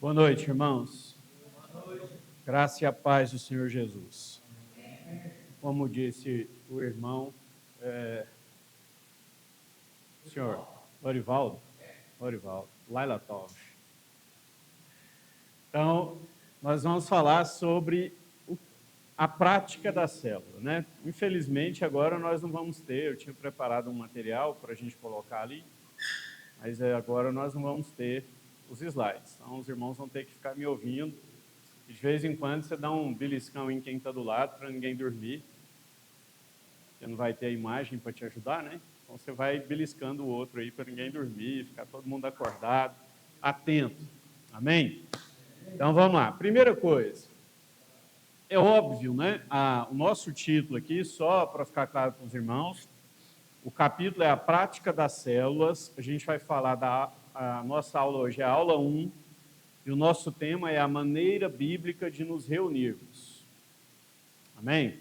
Boa noite, irmãos. Graça e a paz do Senhor Jesus. Como disse o irmão, senhor Lorivaldo, Laila Tov. Então, nós vamos falar sobre a prática da célula, né? Infelizmente, agora nós não vamos ter, eu tinha preparado um material para a gente colocar ali, mas agora nós não vamos ter os slides. Então, os irmãos vão ter que ficar me ouvindo. De vez em quando você dá um beliscão em quem está do lado para ninguém dormir. Você não vai ter a imagem para te ajudar, né? Então você vai beliscando o outro aí para ninguém dormir, ficar todo mundo acordado, atento. Amém? Então vamos lá. Primeira coisa, é óbvio, né? O nosso título aqui, só para ficar claro para os irmãos, o capítulo é a prática das células. A gente vai falar a nossa aula hoje é a aula 1. E o nosso tema é a maneira bíblica de nos reunirmos. Amém?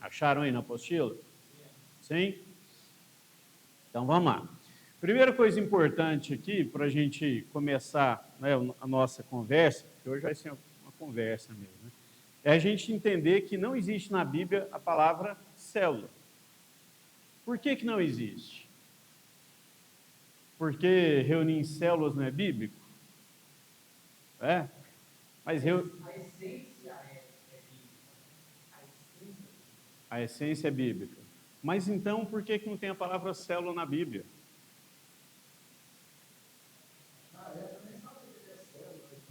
Acharam aí na apostila? Sim? Então vamos lá. Primeira coisa importante aqui, para a gente começar, né, a nossa conversa, que hoje vai ser uma conversa mesmo, né, é a gente entender que não existe na Bíblia a palavra célula. Por que não existe? Porque reunir em células não é bíblico? Mas a essência é bíblica. Mas então, por que não tem a palavra célula na Bíblia?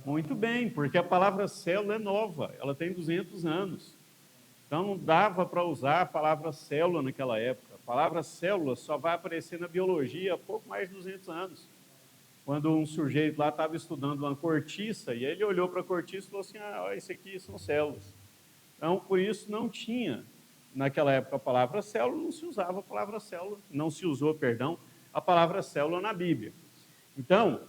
Muito bem, porque a palavra célula é nova, ela tem 200 anos. Então não dava para usar a palavra célula naquela época. A palavra célula só vai aparecer na biologia há pouco mais de 200 anos. Quando um sujeito lá estava estudando uma cortiça, e ele olhou para a cortiça e falou assim, isso aqui são células. Então, por isso, não tinha, naquela época, a palavra célula, não se usava a palavra célula, não se usou, perdão, a palavra célula na Bíblia. Então,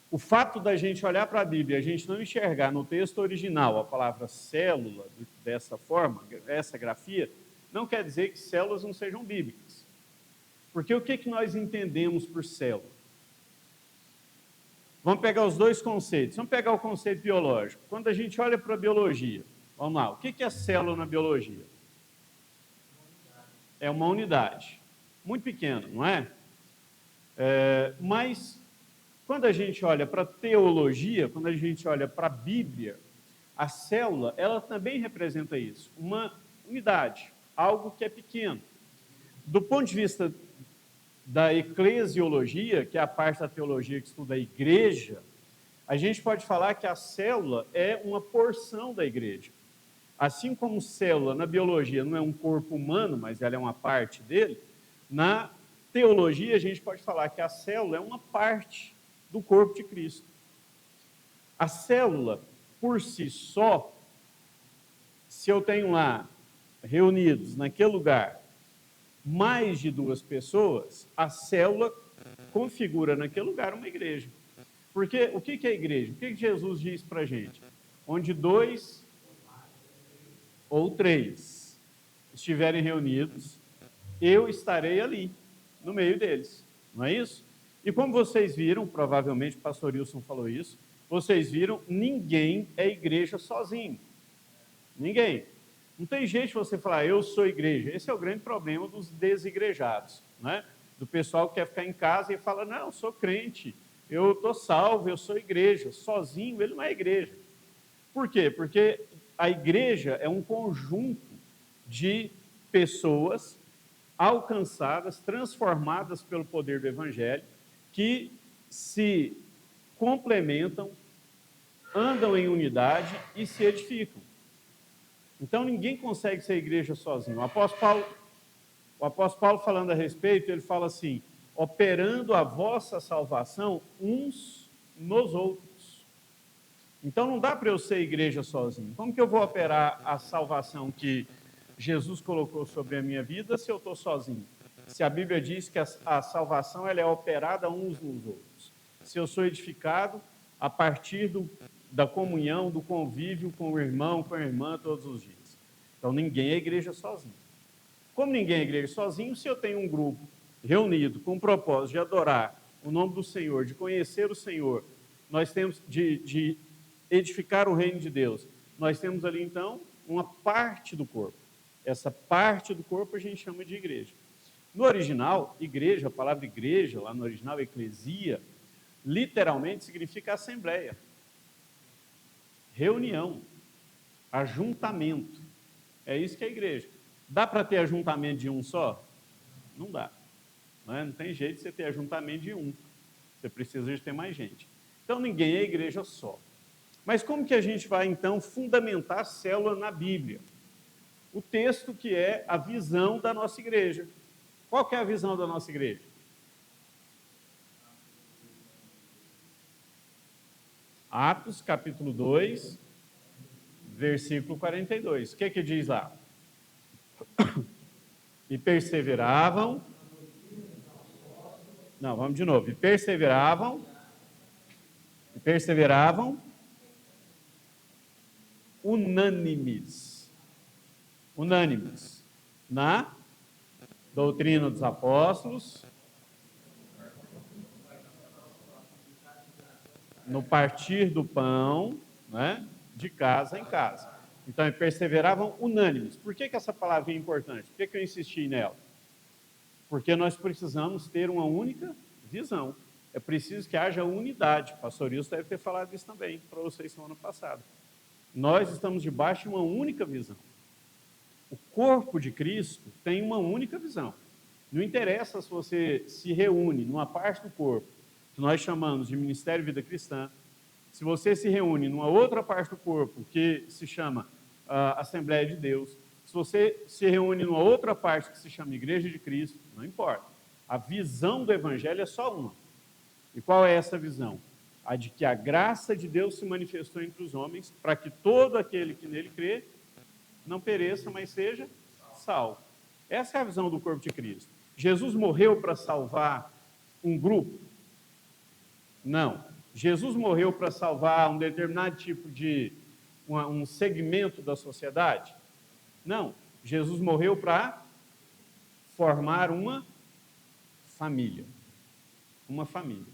o fato da gente olhar para a Bíblia, a gente não enxergar no texto original a palavra célula dessa forma, essa grafia, não quer dizer que células não sejam bíblicas. Porque o que nós entendemos por célula? Vamos pegar os dois conceitos. Vamos pegar o conceito biológico. Quando a gente olha para a biologia, vamos lá, o que é célula na biologia? É uma unidade. Muito pequena, não é? Mas, quando a gente olha para a teologia, quando a gente olha para a Bíblia, a célula, ela também representa isso. Uma unidade, algo que é pequeno. Do ponto de vista da eclesiologia, que é a parte da teologia que estuda a igreja, a gente pode falar que a célula é uma porção da igreja. Assim como célula na biologia não é um corpo humano, mas ela é uma parte dele, na teologia a gente pode falar que a célula é uma parte do corpo de Cristo. A célula, por si só, se eu tenho lá reunidos naquele lugar mais de 2 pessoas, a célula configura naquele lugar uma igreja. Porque o que é a igreja? O que Jesus diz para a gente? Onde 2 ou 3 estiverem reunidos, eu estarei ali, no meio deles. Não é isso? E como vocês viram, provavelmente o pastor Wilson falou isso, vocês viram, ninguém é igreja sozinho. Ninguém. Não tem jeito de você falar, eu sou igreja. Esse é o grande problema dos desigrejados, né? Do pessoal que quer ficar em casa e fala, não, eu sou crente, eu estou salvo, eu sou igreja. Sozinho, ele não é igreja. Por quê? Porque a igreja é um conjunto de pessoas alcançadas, transformadas pelo poder do Evangelho, que se complementam, andam em unidade e se edificam. Então, ninguém consegue ser igreja sozinho. O apóstolo Paulo falando a respeito, ele fala assim, operando a vossa salvação uns nos outros. Então, não dá para eu ser igreja sozinho. Como que eu vou operar a salvação que Jesus colocou sobre a minha vida se eu estou sozinho? Se a Bíblia diz que a salvação ela é operada uns nos outros. Se eu sou edificado a partir da comunhão, do convívio com o irmão, com a irmã todos os dias. Então, ninguém é igreja sozinho. Como ninguém é igreja sozinho, se eu tenho um grupo reunido com o propósito de adorar o nome do Senhor, de conhecer o Senhor nós temos de edificar o reino de Deus. Nós temos ali, então, uma parte do corpo. Essa parte do corpo a gente chama de igreja. No original, igreja, a palavra igreja, lá no original, eclesia, literalmente significa assembleia, reunião, ajuntamento. É isso que é igreja. Dá para ter ajuntamento de um só? Não dá. Não tem jeito de você ter ajuntamento de um. Você precisa de ter mais gente. Então, ninguém é igreja só. Mas como que a gente vai, então, fundamentar a célula na Bíblia? O texto que é a visão da nossa igreja. Qual que é a visão da nossa igreja? Atos, capítulo 2, versículo 42. O que diz lá? E perseveravam... Não, vamos de novo. E perseveravam unânimes na doutrina dos apóstolos, no partir do pão, né, de casa em casa. Então, perseveravam unânimes. Por que essa palavra é importante? Por que eu insisti nela? Porque nós precisamos ter uma única visão. É preciso que haja unidade. O pastor Wilson deve ter falado isso também para vocês semana passada. Nós estamos debaixo de uma única visão. O corpo de Cristo tem uma única visão. Não interessa se você se reúne numa parte do corpo, que nós chamamos de Ministério Vida Cristã, se você se reúne numa outra parte do corpo, que se chama Assembleia de Deus, se você se reúne numa outra parte que se chama Igreja de Cristo, não importa. A visão do Evangelho é só uma. E qual é essa visão? A de que a graça de Deus se manifestou entre os homens, para que todo aquele que nele crê não pereça, mas seja salvo. Essa é a visão do corpo de Cristo. Jesus morreu para salvar um grupo? Não. Jesus morreu para salvar um determinado tipo de um segmento da sociedade? Não. Jesus morreu para formar uma família. Uma família.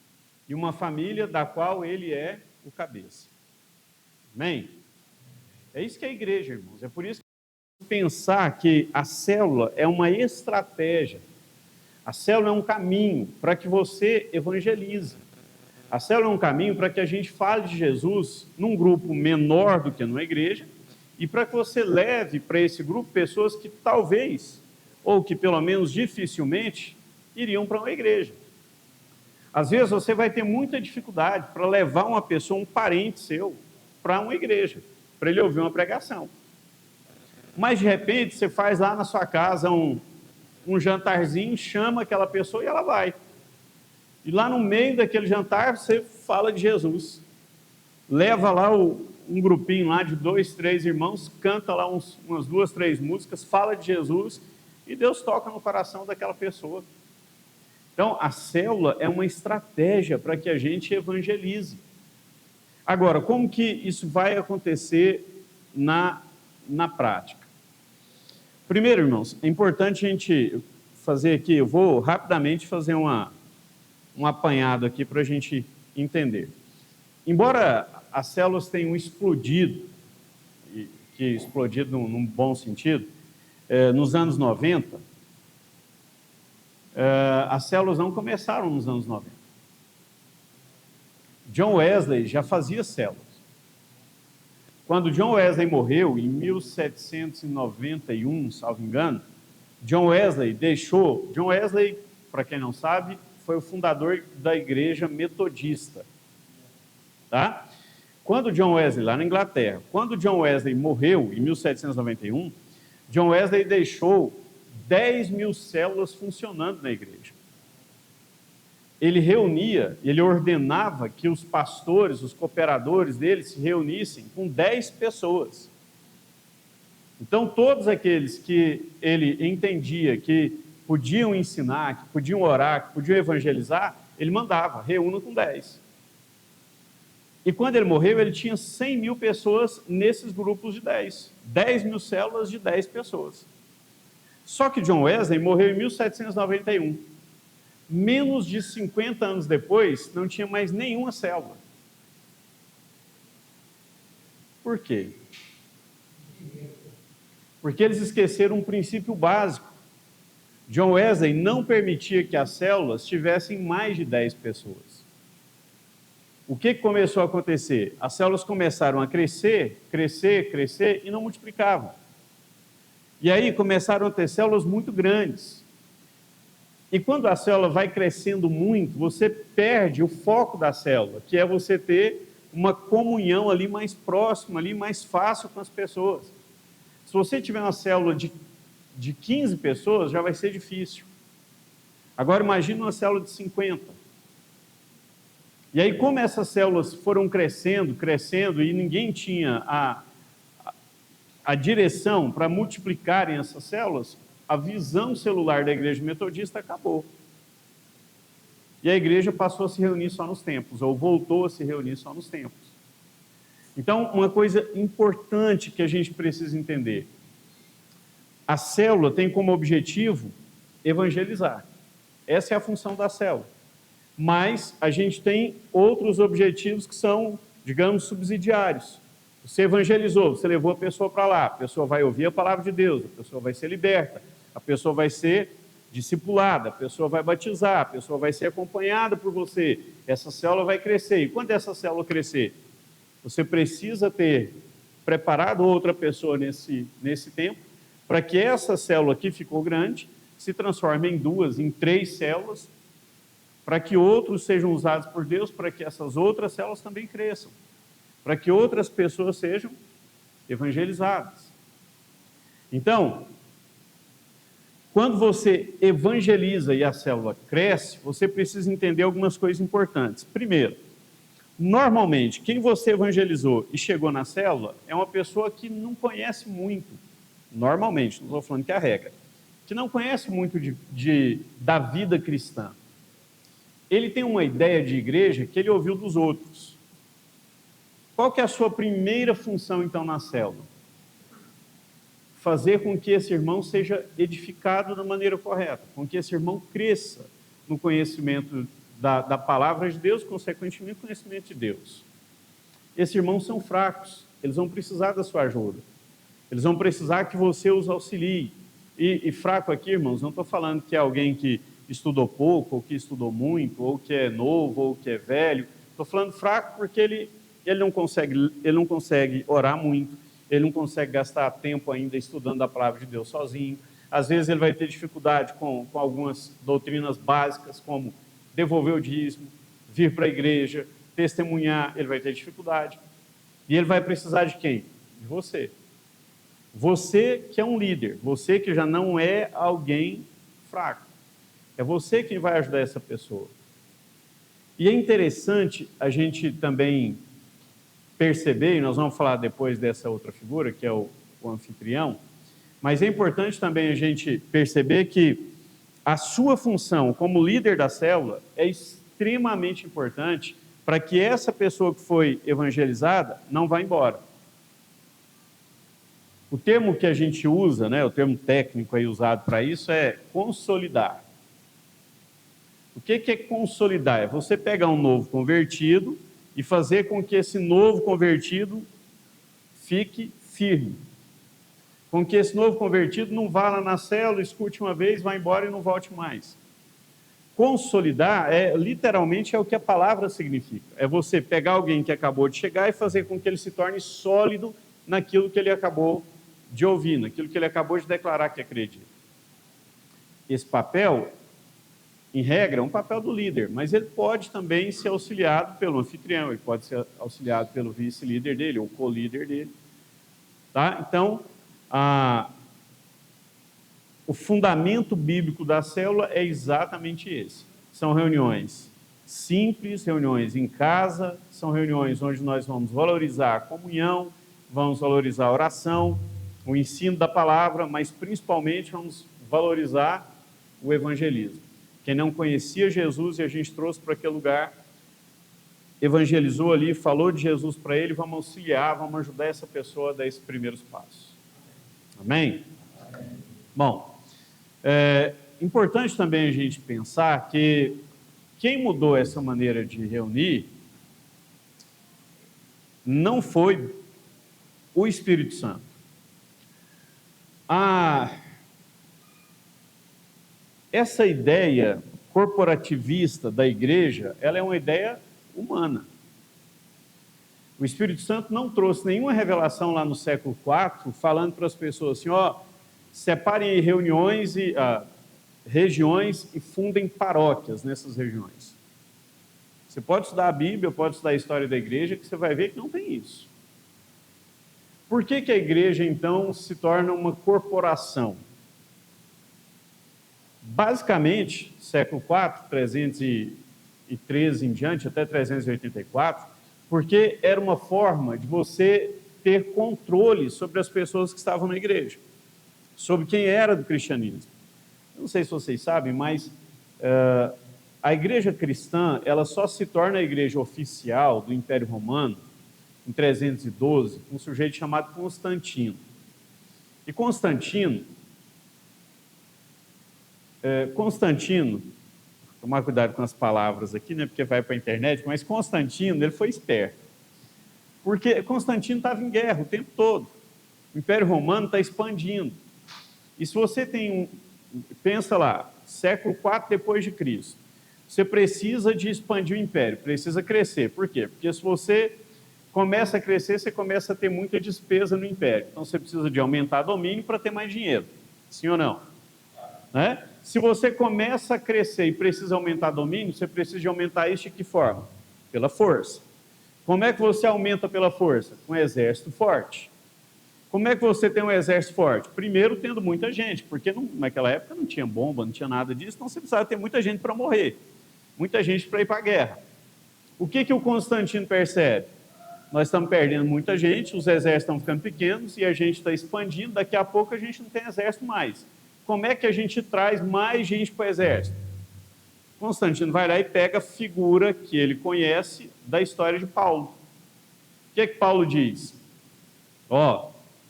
E uma família da qual ele é o cabeça. Amém? É isso que é a igreja, irmãos. É por isso que pensar que a célula é uma estratégia. A célula é um caminho para que você evangelize. A célula é um caminho para que a gente fale de Jesus num grupo menor do que numa igreja e para que você leve para esse grupo pessoas que talvez, ou que pelo menos dificilmente, iriam para uma igreja. Às vezes você vai ter muita dificuldade para levar uma pessoa, um parente seu, para uma igreja, para ele ouvir uma pregação. Mas de repente você faz lá na sua casa um jantarzinho, chama aquela pessoa e ela vai. E lá no meio daquele jantar você fala de Jesus. Leva lá um grupinho lá de 2, 3 irmãos, canta lá umas 2, 3 músicas, fala de Jesus e Deus toca no coração daquela pessoa. Então, a célula é uma estratégia para que a gente evangelize. Agora, como que isso vai acontecer na prática? Primeiro, irmãos, é importante a gente fazer aqui, eu vou rapidamente fazer um apanhado aqui para a gente entender. Embora as células tenham explodido, que explodido num bom sentido, nos anos 90, as células não começaram nos anos 90. John Wesley já fazia células. Quando John Wesley morreu, em 1791, salvo engano, John Wesley, para quem não sabe, foi o fundador da igreja metodista. Tá? Quando John Wesley, lá na Inglaterra, quando John Wesley morreu, em 1791, John Wesley deixou 10.000 células funcionando na igreja. Ele ordenava que os pastores, os cooperadores dele se reunissem com 10 pessoas. Então, todos aqueles que ele entendia que podiam ensinar, que podiam orar, que podiam evangelizar, ele mandava, reúna com 10. E quando ele morreu, ele tinha 100.000 pessoas nesses grupos de 10. 10.000 células de 10 pessoas. Só que John Wesley morreu em 1791. Menos de 50 anos depois, não tinha mais nenhuma célula. Por quê? Porque eles esqueceram um princípio básico. John Wesley não permitia que as células tivessem mais de 10 pessoas. O que começou a acontecer? As células começaram a crescer e não multiplicavam. E aí começaram a ter células muito grandes. E quando a célula vai crescendo muito, você perde o foco da célula, que é você ter uma comunhão ali mais próxima, ali mais fácil com as pessoas. Se você tiver uma célula de 15 pessoas, já vai ser difícil. Agora imagine uma célula de 50. E aí, como essas células foram crescendo, e ninguém tinha a direção para multiplicarem essas células, a visão celular da igreja metodista acabou. E a igreja passou a se reunir só nos templos, ou voltou a se reunir só nos templos. Então, uma coisa importante que a gente precisa entender: a célula tem como objetivo evangelizar. Essa é a função da célula. Mas a gente tem outros objetivos que são, digamos, subsidiários. Você evangelizou, você levou a pessoa para lá, a pessoa vai ouvir a palavra de Deus, a pessoa vai ser liberta, a pessoa vai ser discipulada, a pessoa vai batizar, a pessoa vai ser acompanhada por você, essa célula vai crescer. E quando essa célula crescer, você precisa ter preparado outra pessoa nesse tempo, para que essa célula que ficou grande se transforme em 2, em 3 células, para que outros sejam usados por Deus, para que essas outras células também cresçam, para que outras pessoas sejam evangelizadas. Então, quando você evangeliza e a célula cresce, você precisa entender algumas coisas importantes. Primeiro, normalmente, quem você evangelizou e chegou na célula é uma pessoa que não conhece muito, normalmente, não estou falando que é a regra, que não conhece muito da vida cristã. Ele tem uma ideia de igreja que ele ouviu dos outros. Qual que é a sua primeira função, então, na célula? Fazer com que esse irmão seja edificado da maneira correta, com que esse irmão cresça no conhecimento da palavra de Deus, consequentemente, no conhecimento de Deus. Esses irmãos são fracos, eles vão precisar da sua ajuda. Eles vão precisar que você os auxilie. E fraco aqui, irmãos, não estou falando que é alguém que estudou pouco, ou que estudou muito, ou que é novo, ou que é velho. Estou falando fraco porque ele não consegue orar muito, ele não consegue gastar tempo ainda estudando a palavra de Deus sozinho. Às vezes ele vai ter dificuldade com algumas doutrinas básicas, como devolver o dízimo, vir para a igreja, testemunhar, ele vai ter dificuldade. E ele vai precisar de quem? De você. Você que é um líder, você que já não é alguém fraco. É você quem vai ajudar essa pessoa. E é interessante a gente também perceber, e nós vamos falar depois dessa outra figura, que é o anfitrião, mas é importante também a gente perceber que a sua função como líder da célula é extremamente importante para que essa pessoa que foi evangelizada não vá embora. O termo que a gente usa, o termo técnico aí usado para isso é consolidar. O que é consolidar? É você pegar um novo convertido e fazer com que esse novo convertido fique firme. Com que esse novo convertido não vá lá na célula, escute uma vez, vá embora e não volte mais. Consolidar literalmente é o que a palavra significa. É você pegar alguém que acabou de chegar e fazer com que ele se torne sólido naquilo que ele acabou de ouvir, naquilo que ele acabou de declarar que acredita. Esse papel, em regra, é um papel do líder, mas ele pode também ser auxiliado pelo anfitrião, ele pode ser auxiliado pelo vice-líder dele, ou co-líder dele. Tá? Então, o fundamento bíblico da célula é exatamente esse. São reuniões simples, reuniões em casa, são reuniões onde nós vamos valorizar a comunhão, vamos valorizar a oração, o ensino da palavra, mas principalmente vamos valorizar o evangelismo. Quem não conhecia Jesus e a gente trouxe para aquele lugar, evangelizou ali, falou de Jesus para ele, vamos auxiliar, vamos ajudar essa pessoa a dar esses primeiros passos. Amém? Amém. Bom, é importante também a gente pensar que quem mudou essa maneira de reunir não foi o Espírito Santo. Essa ideia corporativista da igreja, ela é uma ideia humana. O Espírito Santo não trouxe nenhuma revelação lá no século IV, falando para as pessoas assim, separem reuniões e regiões e fundem paróquias nessas regiões. Você pode estudar a Bíblia, pode estudar a história da igreja, que você vai ver que não tem isso. Por que a igreja, então, se torna uma corporação? Basicamente, século IV, 313 em diante, até 384, porque era uma forma de você ter controle sobre as pessoas que estavam na igreja, sobre quem era do cristianismo. Eu não sei se vocês sabem, mas a igreja cristã, ela só se torna a igreja oficial do Império Romano em 312, um sujeito chamado Constantino. E Constantino, tomar cuidado com as palavras aqui, né, porque vai para a internet, mas Constantino, ele foi esperto. Porque Constantino estava em guerra o tempo todo. O Império Romano está expandindo. E se você pensa lá, século IV depois de Cristo, você precisa de expandir o império, precisa crescer. Por quê? Porque se você começa a crescer, você começa a ter muita despesa no império. Então você precisa de aumentar domínio para ter mais dinheiro. Sim ou não? Né? Se você começa a crescer e precisa aumentar domínio, você precisa de aumentar isso de que forma? Pela força. Como é que você aumenta pela força? Com um exército forte. Como é que você tem um exército forte? Primeiro, tendo muita gente, porque naquela época não tinha bomba, não tinha nada disso, então você precisava ter muita gente para morrer, muita gente para ir para a guerra. O que o Constantino percebe? Nós estamos perdendo muita gente, os exércitos estão ficando pequenos e a gente está expandindo, daqui a pouco a gente não tem exército mais. Como é que a gente traz mais gente para o exército? Constantino vai lá e pega a figura que ele conhece da história de Paulo. O que Paulo diz?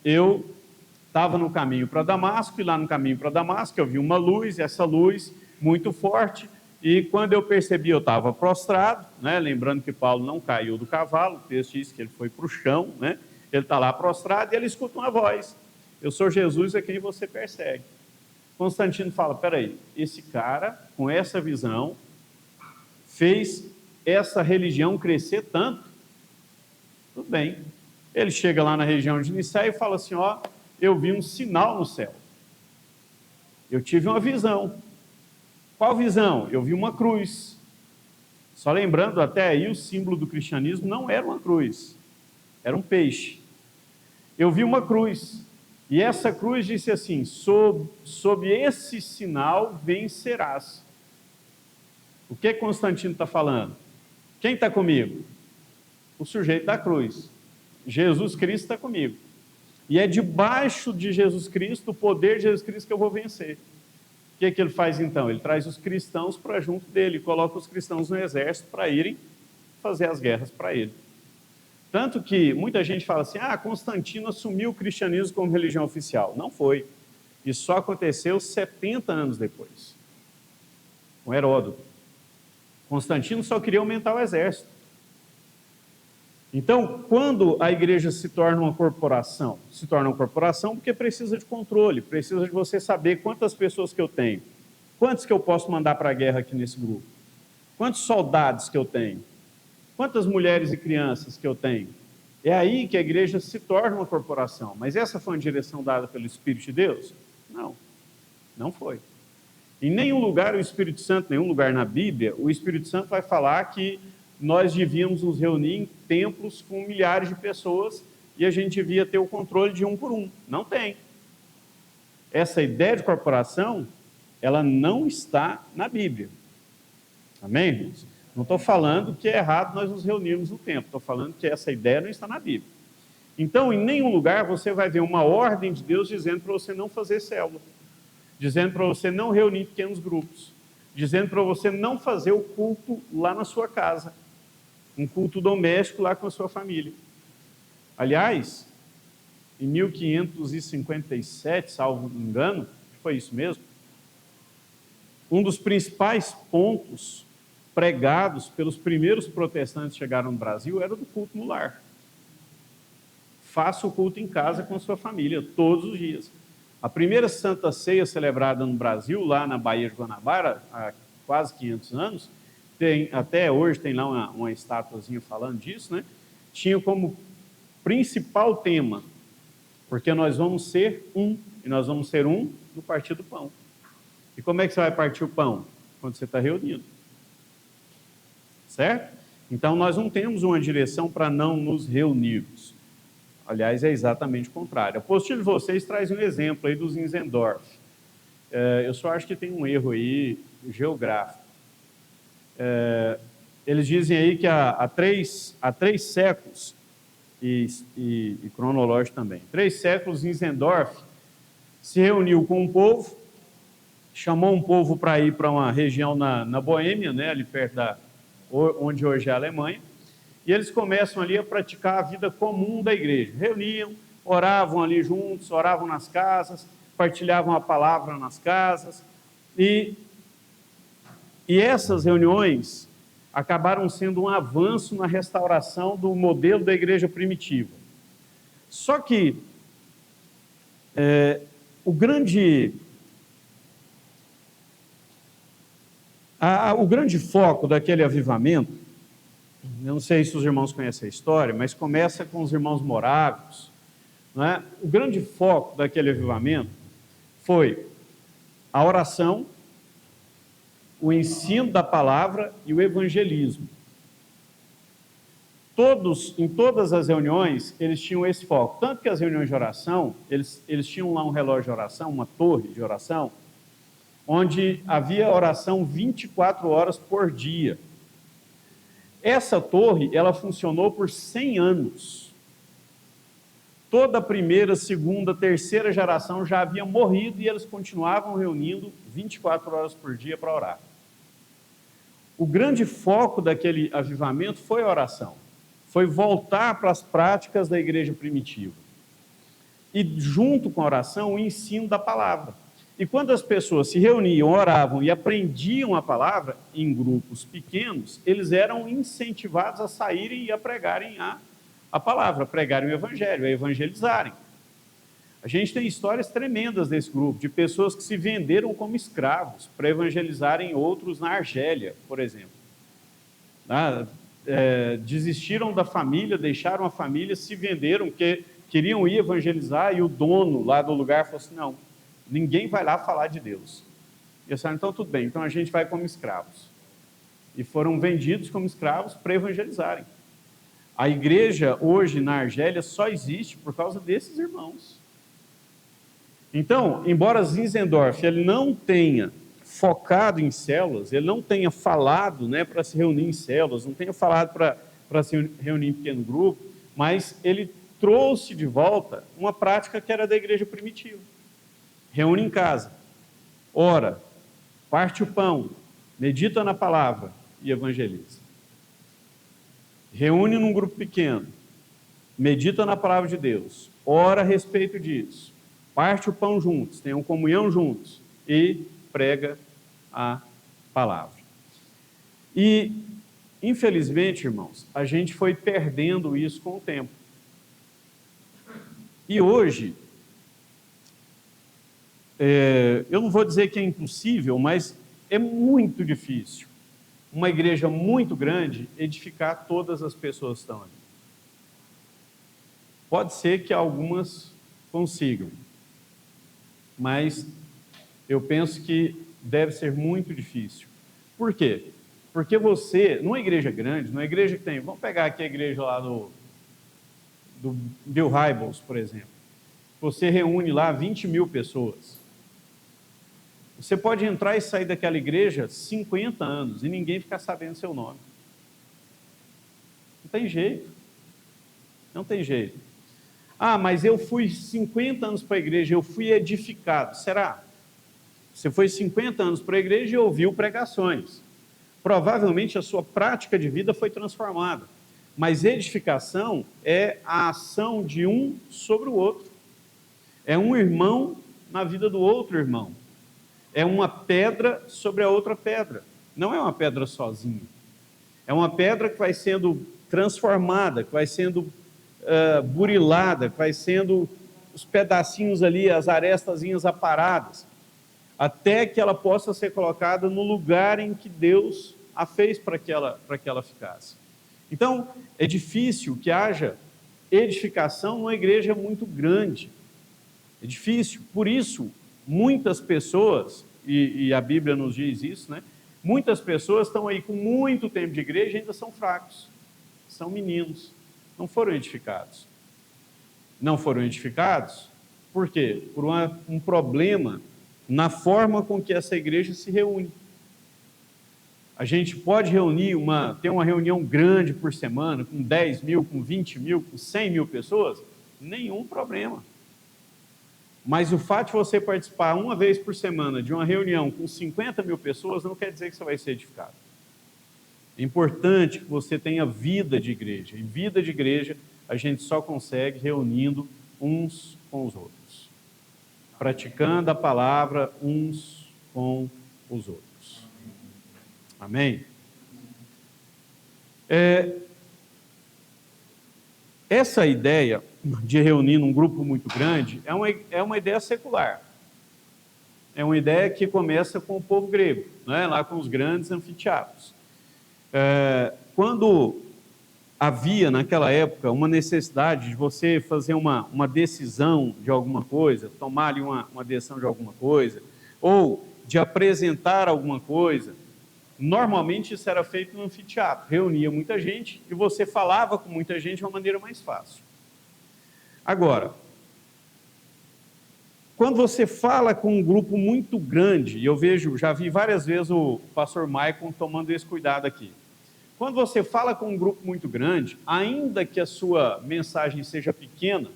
Eu estava no caminho para Damasco, e lá no caminho para Damasco eu vi uma luz, essa luz muito forte, e quando eu percebi eu estava prostrado, né? Lembrando que Paulo não caiu do cavalo, o texto diz que ele foi para o chão, né? Ele está lá prostrado e ele escuta uma voz, eu sou Jesus a quem você persegue. Constantino fala, peraí, esse cara com essa visão fez essa religião crescer tanto? Tudo bem. Ele chega lá na região de Nicéia e fala assim, eu vi um sinal no céu. Eu tive uma visão. Qual visão? Eu vi uma cruz. Só lembrando, até aí o símbolo do cristianismo não era uma cruz, era um peixe. Eu vi uma cruz, e essa cruz disse assim, sob esse sinal vencerás. O que Constantino está falando? Quem está comigo? O sujeito da cruz. Jesus Cristo está comigo. E é debaixo de Jesus Cristo, o poder de Jesus Cristo, que eu vou vencer. O que ele faz então? Ele traz os cristãos para junto dele, coloca os cristãos no exército para irem fazer as guerras para ele. Tanto que muita gente fala assim, Constantino assumiu o cristianismo como religião oficial. Não foi. Isso só aconteceu 70 anos depois, com Heródoto. Constantino só queria aumentar o exército. Então, quando a igreja se torna uma corporação porque precisa de controle, precisa de você saber quantas pessoas que eu tenho, quantos que eu posso mandar para a guerra aqui nesse grupo, quantos soldados que eu tenho, quantas mulheres e crianças que eu tenho. É aí que a igreja se torna uma corporação. Mas essa foi uma direção dada pelo Espírito de Deus? Não, não foi. Em nenhum lugar o Espírito Santo, nenhum lugar na Bíblia, o Espírito Santo vai falar que nós devíamos nos reunir em templos com milhares de pessoas e a gente devia ter o controle de um por um. Não tem. Essa ideia de corporação, ela não está na Bíblia. Amém, irmãos? Não estou falando que é errado nós nos reunirmos no templo, estou falando que essa ideia não está na Bíblia. Então, em nenhum lugar você vai ver uma ordem de Deus dizendo para você não fazer célula, dizendo para você não reunir pequenos grupos, dizendo para você não fazer o culto lá na sua casa, um culto doméstico lá com a sua família. Aliás, em 1557, salvo engano, foi isso mesmo, um dos principais pontos pregados pelos primeiros protestantes que chegaram no Brasil era do culto no lar. faça o culto em casa com a sua família, todos os dias. A primeira Santa Ceia celebrada no Brasil, lá na Baía de Guanabara, há quase 500 anos, até hoje tem lá uma estatuazinha falando disso, né? Tinha como principal tema, porque nós vamos ser um, e nós vamos ser um no partir do pão. E como é que você vai partir o pão? Quando você está reunido. Certo? Então, nós não temos uma direção para não nos reunirmos. Aliás, é exatamente o contrário. A apostila de vocês traz um exemplo aí do Zinzendorf. Eu só acho que tem um erro aí geográfico. Eles dizem aí que há três séculos, e cronológico também, 3 séculos, Zinzendorf se reuniu com um povo, chamou um povo para ir para uma região na Boêmia, né, ali perto onde hoje é a Alemanha, e eles começam ali a praticar a vida comum da igreja. Reuniam, oravam ali juntos, oravam nas casas, partilhavam a palavra nas casas, e essas reuniões acabaram sendo um avanço na restauração do modelo da igreja primitiva. Só que o grande foco daquele avivamento, eu não sei se os irmãos conhecem a história, mas começa com os irmãos morávios, né? O grande foco daquele avivamento foi a oração, o ensino da palavra e o evangelismo. Em todas as reuniões, eles tinham esse foco. Tanto que as reuniões de oração, eles tinham lá um relógio de oração, uma torre de oração, onde havia oração 24 horas por dia. Essa torre, ela funcionou por 100 anos. Toda a primeira, segunda, terceira geração já havia morrido e eles continuavam reunindo 24 horas por dia para orar. O grande foco daquele avivamento foi a oração. Foi voltar para as práticas da igreja primitiva. E junto com a oração, o ensino da palavra. E quando as pessoas se reuniam, oravam e aprendiam a palavra em grupos pequenos, eles eram incentivados a saírem e a pregarem a palavra, a pregarem o evangelho, a evangelizarem. A gente tem histórias tremendas desse grupo, de pessoas que se venderam como escravos para evangelizarem outros na Argélia, por exemplo. Desistiram da família, deixaram a família, se venderam, porque queriam ir evangelizar, e o dono lá do lugar falou assim: não, ninguém vai lá falar de Deus. E eles falaram: então tudo bem, então a gente vai como escravos. E foram vendidos como escravos para evangelizarem. A igreja hoje na Argélia só existe por causa desses irmãos. Então, embora Zinzendorf ele não tenha focado em células, ele não tenha falado, né, para se reunir em células, não tenha falado para se reunir em pequeno grupo, mas ele trouxe de volta uma prática que era da igreja primitiva. Reúne em casa, ora, parte o pão, medita na palavra e evangeliza. Reúne num grupo pequeno, medita na palavra de Deus, ora a respeito disso, parte o pão juntos, tenham comunhão juntos e prega a palavra. E, infelizmente, irmãos, a gente foi perdendo isso com o tempo. E hoje, eu não vou dizer que é impossível, mas é muito difícil uma igreja muito grande edificar todas as pessoas que estão ali. Pode ser que algumas consigam, mas eu penso que deve ser muito difícil. Por quê? Porque você, numa igreja grande, numa igreja que tem, vamos pegar aqui a igreja lá do Bill Hybels, por exemplo, você reúne lá 20 mil pessoas. Você pode entrar e sair daquela igreja 50 anos e ninguém ficar sabendo seu nome. Não tem jeito. Não tem jeito. Ah, mas eu fui 50 anos para a igreja, eu fui edificado. Será? Você foi 50 anos para a igreja e ouviu pregações. Provavelmente a sua prática de vida foi transformada. Mas edificação é a ação de um sobre o outro. É um irmão na vida do outro irmão. É uma pedra sobre a outra pedra. Não é uma pedra sozinha. É uma pedra que vai sendo transformada, que vai sendo burilada, vai sendo os pedacinhos ali, as arestazinhas aparadas, até que ela possa ser colocada no lugar em que Deus a fez para que ela ficasse. Então, é difícil que haja edificação numa igreja muito grande. É difícil. Por isso, muitas pessoas, e a Bíblia nos diz isso, né? Muitas pessoas estão aí com muito tempo de igreja e ainda são fracos. São meninos. Não foram edificados. Não foram edificados, por quê? Por um problema na forma com que essa igreja se reúne. A gente pode ter uma reunião grande por semana, com 10 mil, com 20 mil, com 100 mil pessoas, nenhum problema. Mas o fato de você participar uma vez por semana de uma reunião com 50 mil pessoas não quer dizer que você vai ser edificado. É importante que você tenha vida de igreja. E vida de igreja a gente só consegue reunindo uns com os outros. Praticando a palavra uns com os outros. Amém? Essa ideia de reunir num grupo muito grande é uma ideia secular. É uma ideia que começa com o povo grego, né? Lá com os grandes anfiteatros. Quando havia naquela época uma necessidade de você fazer uma decisão de alguma coisa, tomar ali uma decisão de alguma coisa, ou de apresentar alguma coisa, normalmente isso era feito no anfiteatro, reunia muita gente e você falava com muita gente de uma maneira mais fácil. Agora, quando você fala com um grupo muito grande, e já vi várias vezes o pastor Maicon tomando esse cuidado aqui, quando você fala com um grupo muito grande, ainda que a sua mensagem seja pequena,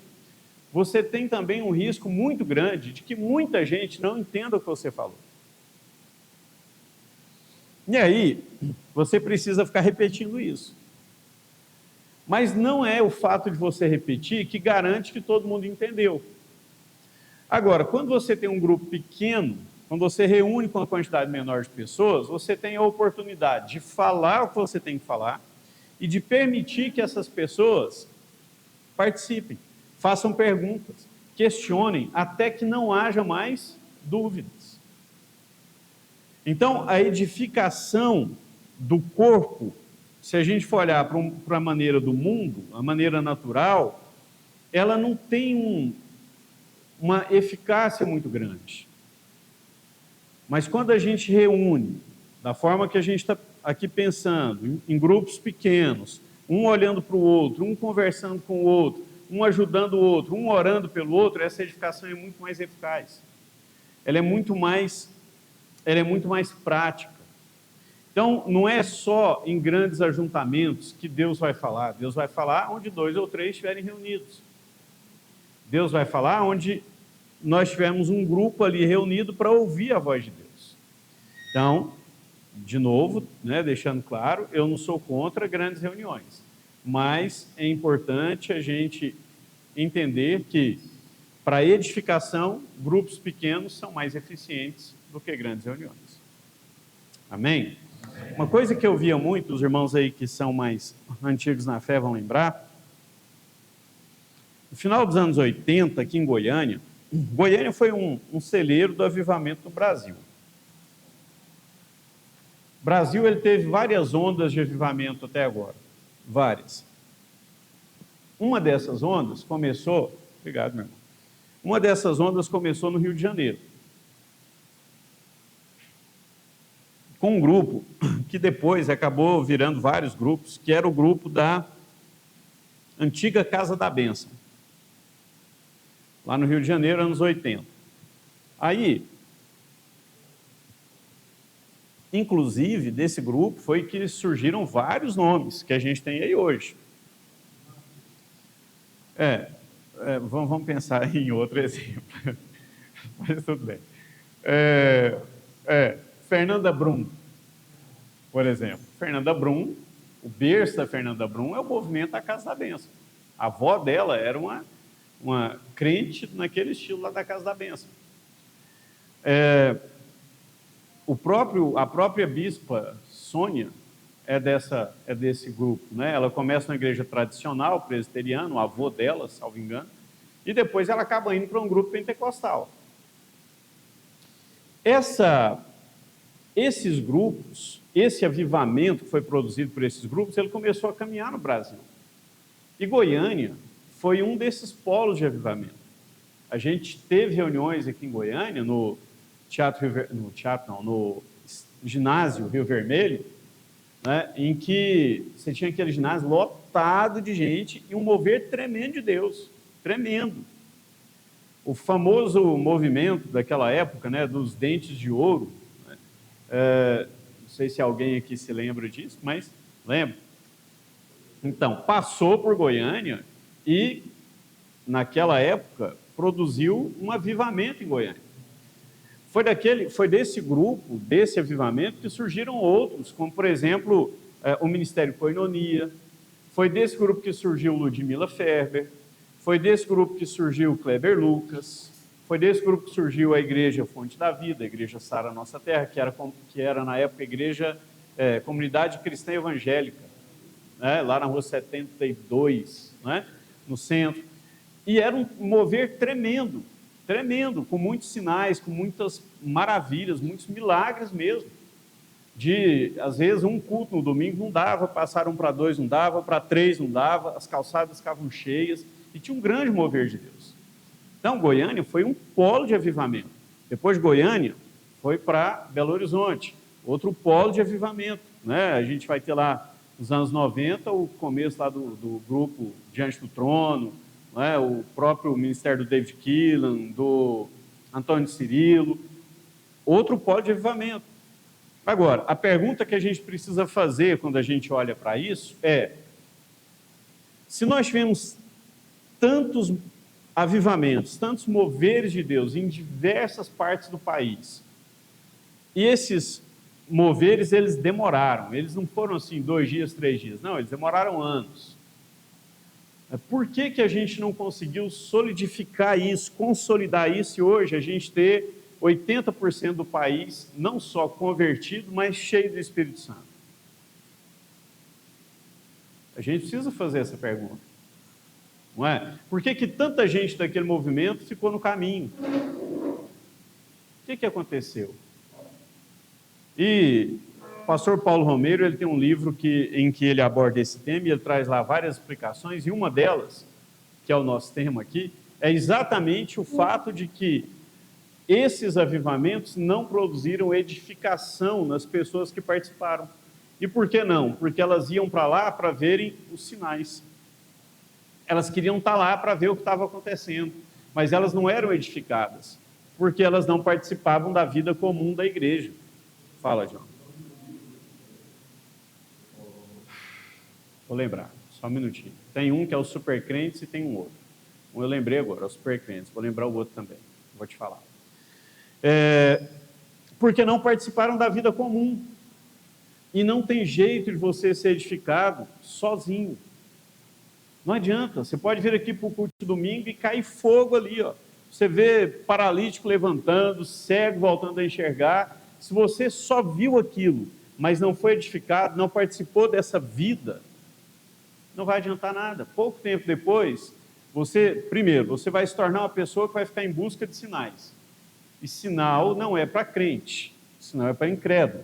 você tem também um risco muito grande de que muita gente não entenda o que você falou. E aí, você precisa ficar repetindo isso. Mas não é o fato de você repetir que garante que todo mundo entendeu. Agora, quando você tem um grupo pequeno, quando você reúne com uma quantidade menor de pessoas, você tem a oportunidade de falar o que você tem que falar e de permitir que essas pessoas participem, façam perguntas, questionem, até que não haja mais dúvidas. Então, a edificação do corpo, se a gente for olhar para a maneira do mundo, a maneira natural, ela não tem uma eficácia muito grande. Mas quando a gente reúne, da forma que a gente está aqui pensando, em grupos pequenos, um olhando para o outro, um conversando com o outro, um ajudando o outro, um orando pelo outro, essa edificação é muito mais eficaz. Ela é muito mais prática. Então, não é só em grandes ajuntamentos que Deus vai falar. Deus vai falar onde 2 ou 3 estiverem reunidos. Deus vai falar onde nós tivermos um grupo ali reunido para ouvir a voz de Deus. Então, de novo, né, deixando claro, eu não sou contra grandes reuniões, mas é importante a gente entender que, para edificação, grupos pequenos são mais eficientes do que grandes reuniões. Amém? Uma coisa que eu via muito, os irmãos aí que são mais antigos na fé vão lembrar, no final dos anos 80, aqui em Goiânia foi um celeiro do avivamento no Brasil. O Brasil ele teve várias ondas de avivamento até agora, várias. Uma dessas ondas começou, obrigado meu irmão, uma dessas ondas começou no Rio de Janeiro, com um grupo que depois acabou virando vários grupos, que era o grupo da antiga Casa da Bênção, lá no Rio de Janeiro, anos 80. Aí, inclusive, desse grupo foi que surgiram vários nomes que a gente tem aí hoje. Vamos pensar em outro exemplo, mas tudo bem. Fernanda Brum, por exemplo. Fernanda Brum, o berço da Fernanda Brum é o movimento da Casa da Bênção. A avó dela era uma crente naquele estilo lá da Casa da Bênção. A própria bispa Sônia, é desse grupo, né? Ela começa na igreja tradicional, presbiteriana, o avô dela, salvo engano, e depois ela acaba indo para um grupo pentecostal. Esses grupos, esse avivamento que foi produzido por esses grupos, ele começou a caminhar no Brasil. E Goiânia foi um desses polos de avivamento. A gente teve reuniões aqui em Goiânia, no ginásio Rio Vermelho, né, em que você tinha aquele ginásio lotado de gente e um mover tremendo de Deus, tremendo. O famoso movimento daquela época, né, dos dentes de ouro, né, não sei se alguém aqui se lembra disso, mas lembra. Então, passou por Goiânia e, naquela época, produziu um avivamento em Goiânia. Foi desse grupo, desse avivamento, que surgiram outros, como, por exemplo, o Ministério Koinonia. Foi desse grupo que surgiu Ludmila Ferber. Foi desse grupo que surgiu Kleber Lucas. Foi desse grupo que surgiu a Igreja Fonte da Vida, a Igreja Sara Nossa Terra, que era na época a Igreja Comunidade Cristã Evangélica, né, lá na rua 72, né, no centro. E era um mover tremendo, tremendo, com muitos sinais, com muitas maravilhas, muitos milagres mesmo. Às vezes, um culto no domingo não dava, passaram para 2 não dava, para 3 não dava, as calçadas ficavam cheias, e tinha um grande mover de Deus. Então, Goiânia foi um polo de avivamento. Depois de Goiânia, foi para Belo Horizonte, outro polo de avivamento, né? A gente vai ter lá, nos anos 90, o começo lá do grupo Diante do Trono, né? O próprio ministério do David Keelan, do Antônio Cirilo, outro polo de avivamento. Agora, a pergunta que a gente precisa fazer quando a gente olha para isso é: se nós tivemos tantos avivamentos, tantos moveres de Deus em diversas partes do país, e esses moveres, eles demoraram, eles não foram assim 2 dias, 3 dias, não, eles demoraram anos. Por que a gente não conseguiu solidificar isso, consolidar isso, e hoje a gente ter 80% do país não só convertido, mas cheio do Espírito Santo? A gente precisa fazer essa pergunta, não é? Por que tanta gente daquele movimento ficou no caminho? O que aconteceu? E o pastor Paulo Romeiro, ele tem um livro em que ele aborda esse tema, e ele traz lá várias explicações, e uma delas, que é o nosso tema aqui, é exatamente o fato de que esses avivamentos não produziram edificação nas pessoas que participaram. E por que não? Porque elas iam para lá para verem os sinais. Elas queriam estar lá para ver o que estava acontecendo, mas elas não eram edificadas, porque elas não participavam da vida comum da igreja. Fala, João. Vou lembrar, só um minutinho. Tem um que é o super crentes e tem um outro. Um eu lembrei agora, é o super crentes. Vou lembrar o outro também, vou te falar. Porque não participaram da vida comum. E não tem jeito de você ser edificado sozinho. Não adianta, você pode vir aqui para o culto de domingo e cair fogo ali, ó. Você vê paralítico levantando, cego voltando a enxergar. Se você só viu aquilo, mas não foi edificado, não participou dessa vida, não vai adiantar nada. Pouco tempo depois, você vai se tornar uma pessoa que vai ficar em busca de sinais. E sinal não é para crente, sinal é para incrédulo.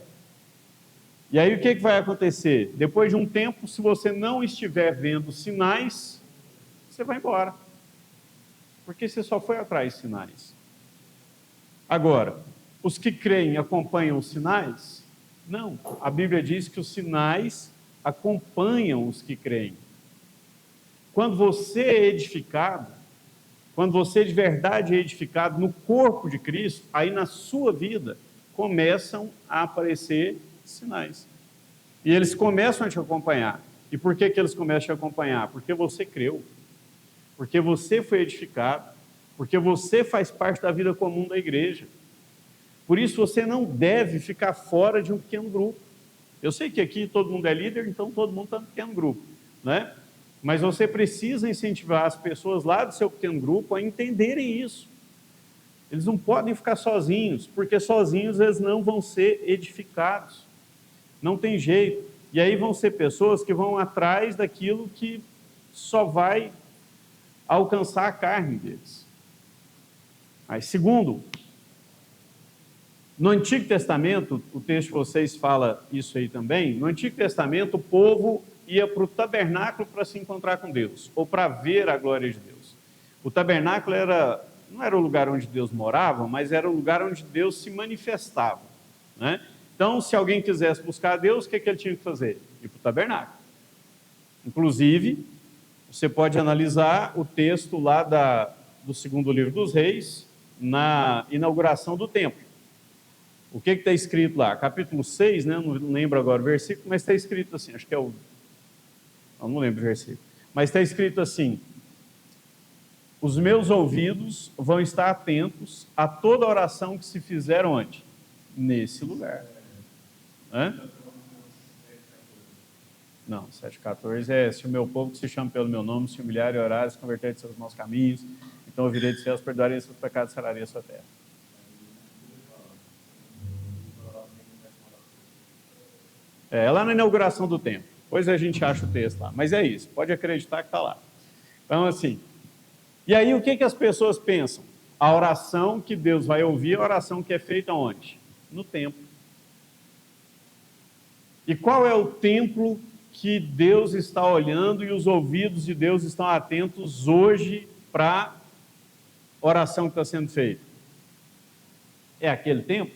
E aí o que vai acontecer? Depois de um tempo, se você não estiver vendo sinais, você vai embora. Porque você só foi atrás de sinais. Agora, os que creem acompanham os sinais? Não. A Bíblia diz que os sinais acompanham os que creem. Quando você é edificado, quando você de verdade é edificado no corpo de Cristo, aí na sua vida começam a aparecer sinais. E eles começam a te acompanhar. E por que eles começam a te acompanhar? Porque você creu. Porque você foi edificado. Porque você faz parte da vida comum da igreja. Por isso você não deve ficar fora de um pequeno grupo. Eu sei que aqui todo mundo é líder, então todo mundo está no pequeno grupo, né? Mas você precisa incentivar as pessoas lá do seu pequeno grupo a entenderem isso. Eles não podem ficar sozinhos, porque sozinhos eles não vão ser edificados. Não tem jeito. E aí vão ser pessoas que vão atrás daquilo que só vai alcançar a carne deles. Mas, segundo, no Antigo Testamento, o texto de vocês fala isso aí também, no Antigo Testamento o povo ia para o tabernáculo para se encontrar com Deus, ou para ver a glória de Deus. O tabernáculo não era o lugar onde Deus morava, mas era o lugar onde Deus se manifestava, né? Então, se alguém quisesse buscar a Deus, o que ele tinha que fazer? Ir para o tabernáculo. Inclusive, você pode analisar o texto lá do segundo livro dos Reis, na inauguração do templo. O que está escrito lá? Capítulo 6, né? Não lembro agora o versículo, mas está escrito assim, acho que é não lembro o versículo, mas está escrito assim: os meus ouvidos vão estar atentos a toda oração que se fizer onde? Nesse lugar. Não, 7,14 é: se o meu povo que se chama pelo meu nome se humilhar e orar, se converter de seus maus caminhos, então ouvirei dos céus, perdoarei seus pecados, sararei a sua terra. É lá na inauguração do templo. Depois a gente acha o texto lá. Mas é isso, pode acreditar que está lá. Então, assim, e aí o que as pessoas pensam? A oração que Deus vai ouvir é a oração que é feita onde? No templo. E qual é o templo que Deus está olhando e os ouvidos de Deus estão atentos hoje para a oração que está sendo feita? É aquele templo?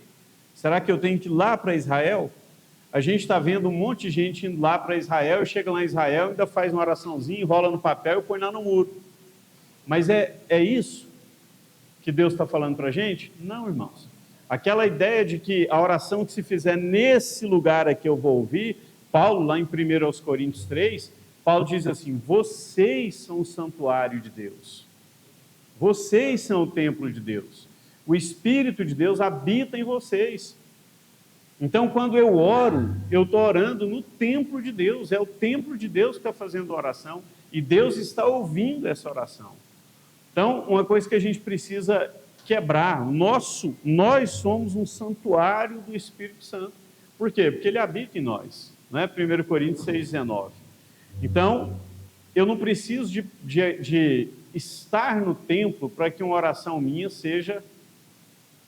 Será que eu tenho que ir lá para Israel? A gente está vendo um monte de gente indo lá para Israel, e chega lá em Israel, ainda faz uma oraçãozinha, enrola no papel e põe lá no muro. Mas é isso que Deus está falando para a gente? Não, irmãos. Aquela ideia de que a oração que se fizer nesse lugar aqui eu vou ouvir, Paulo, lá em 1 Coríntios 3, Paulo diz assim: vocês são o santuário de Deus. Vocês são o templo de Deus. O Espírito de Deus habita em vocês. Então, quando eu oro, eu estou orando no templo de Deus. É o templo de Deus que está fazendo a oração e Deus está ouvindo essa oração. Então, uma coisa que a gente precisa quebrar, nós somos um santuário do Espírito Santo. Por quê? Porque ele habita em nós, né? 1 Coríntios 6,19. Então, eu não preciso de estar no templo para que uma oração minha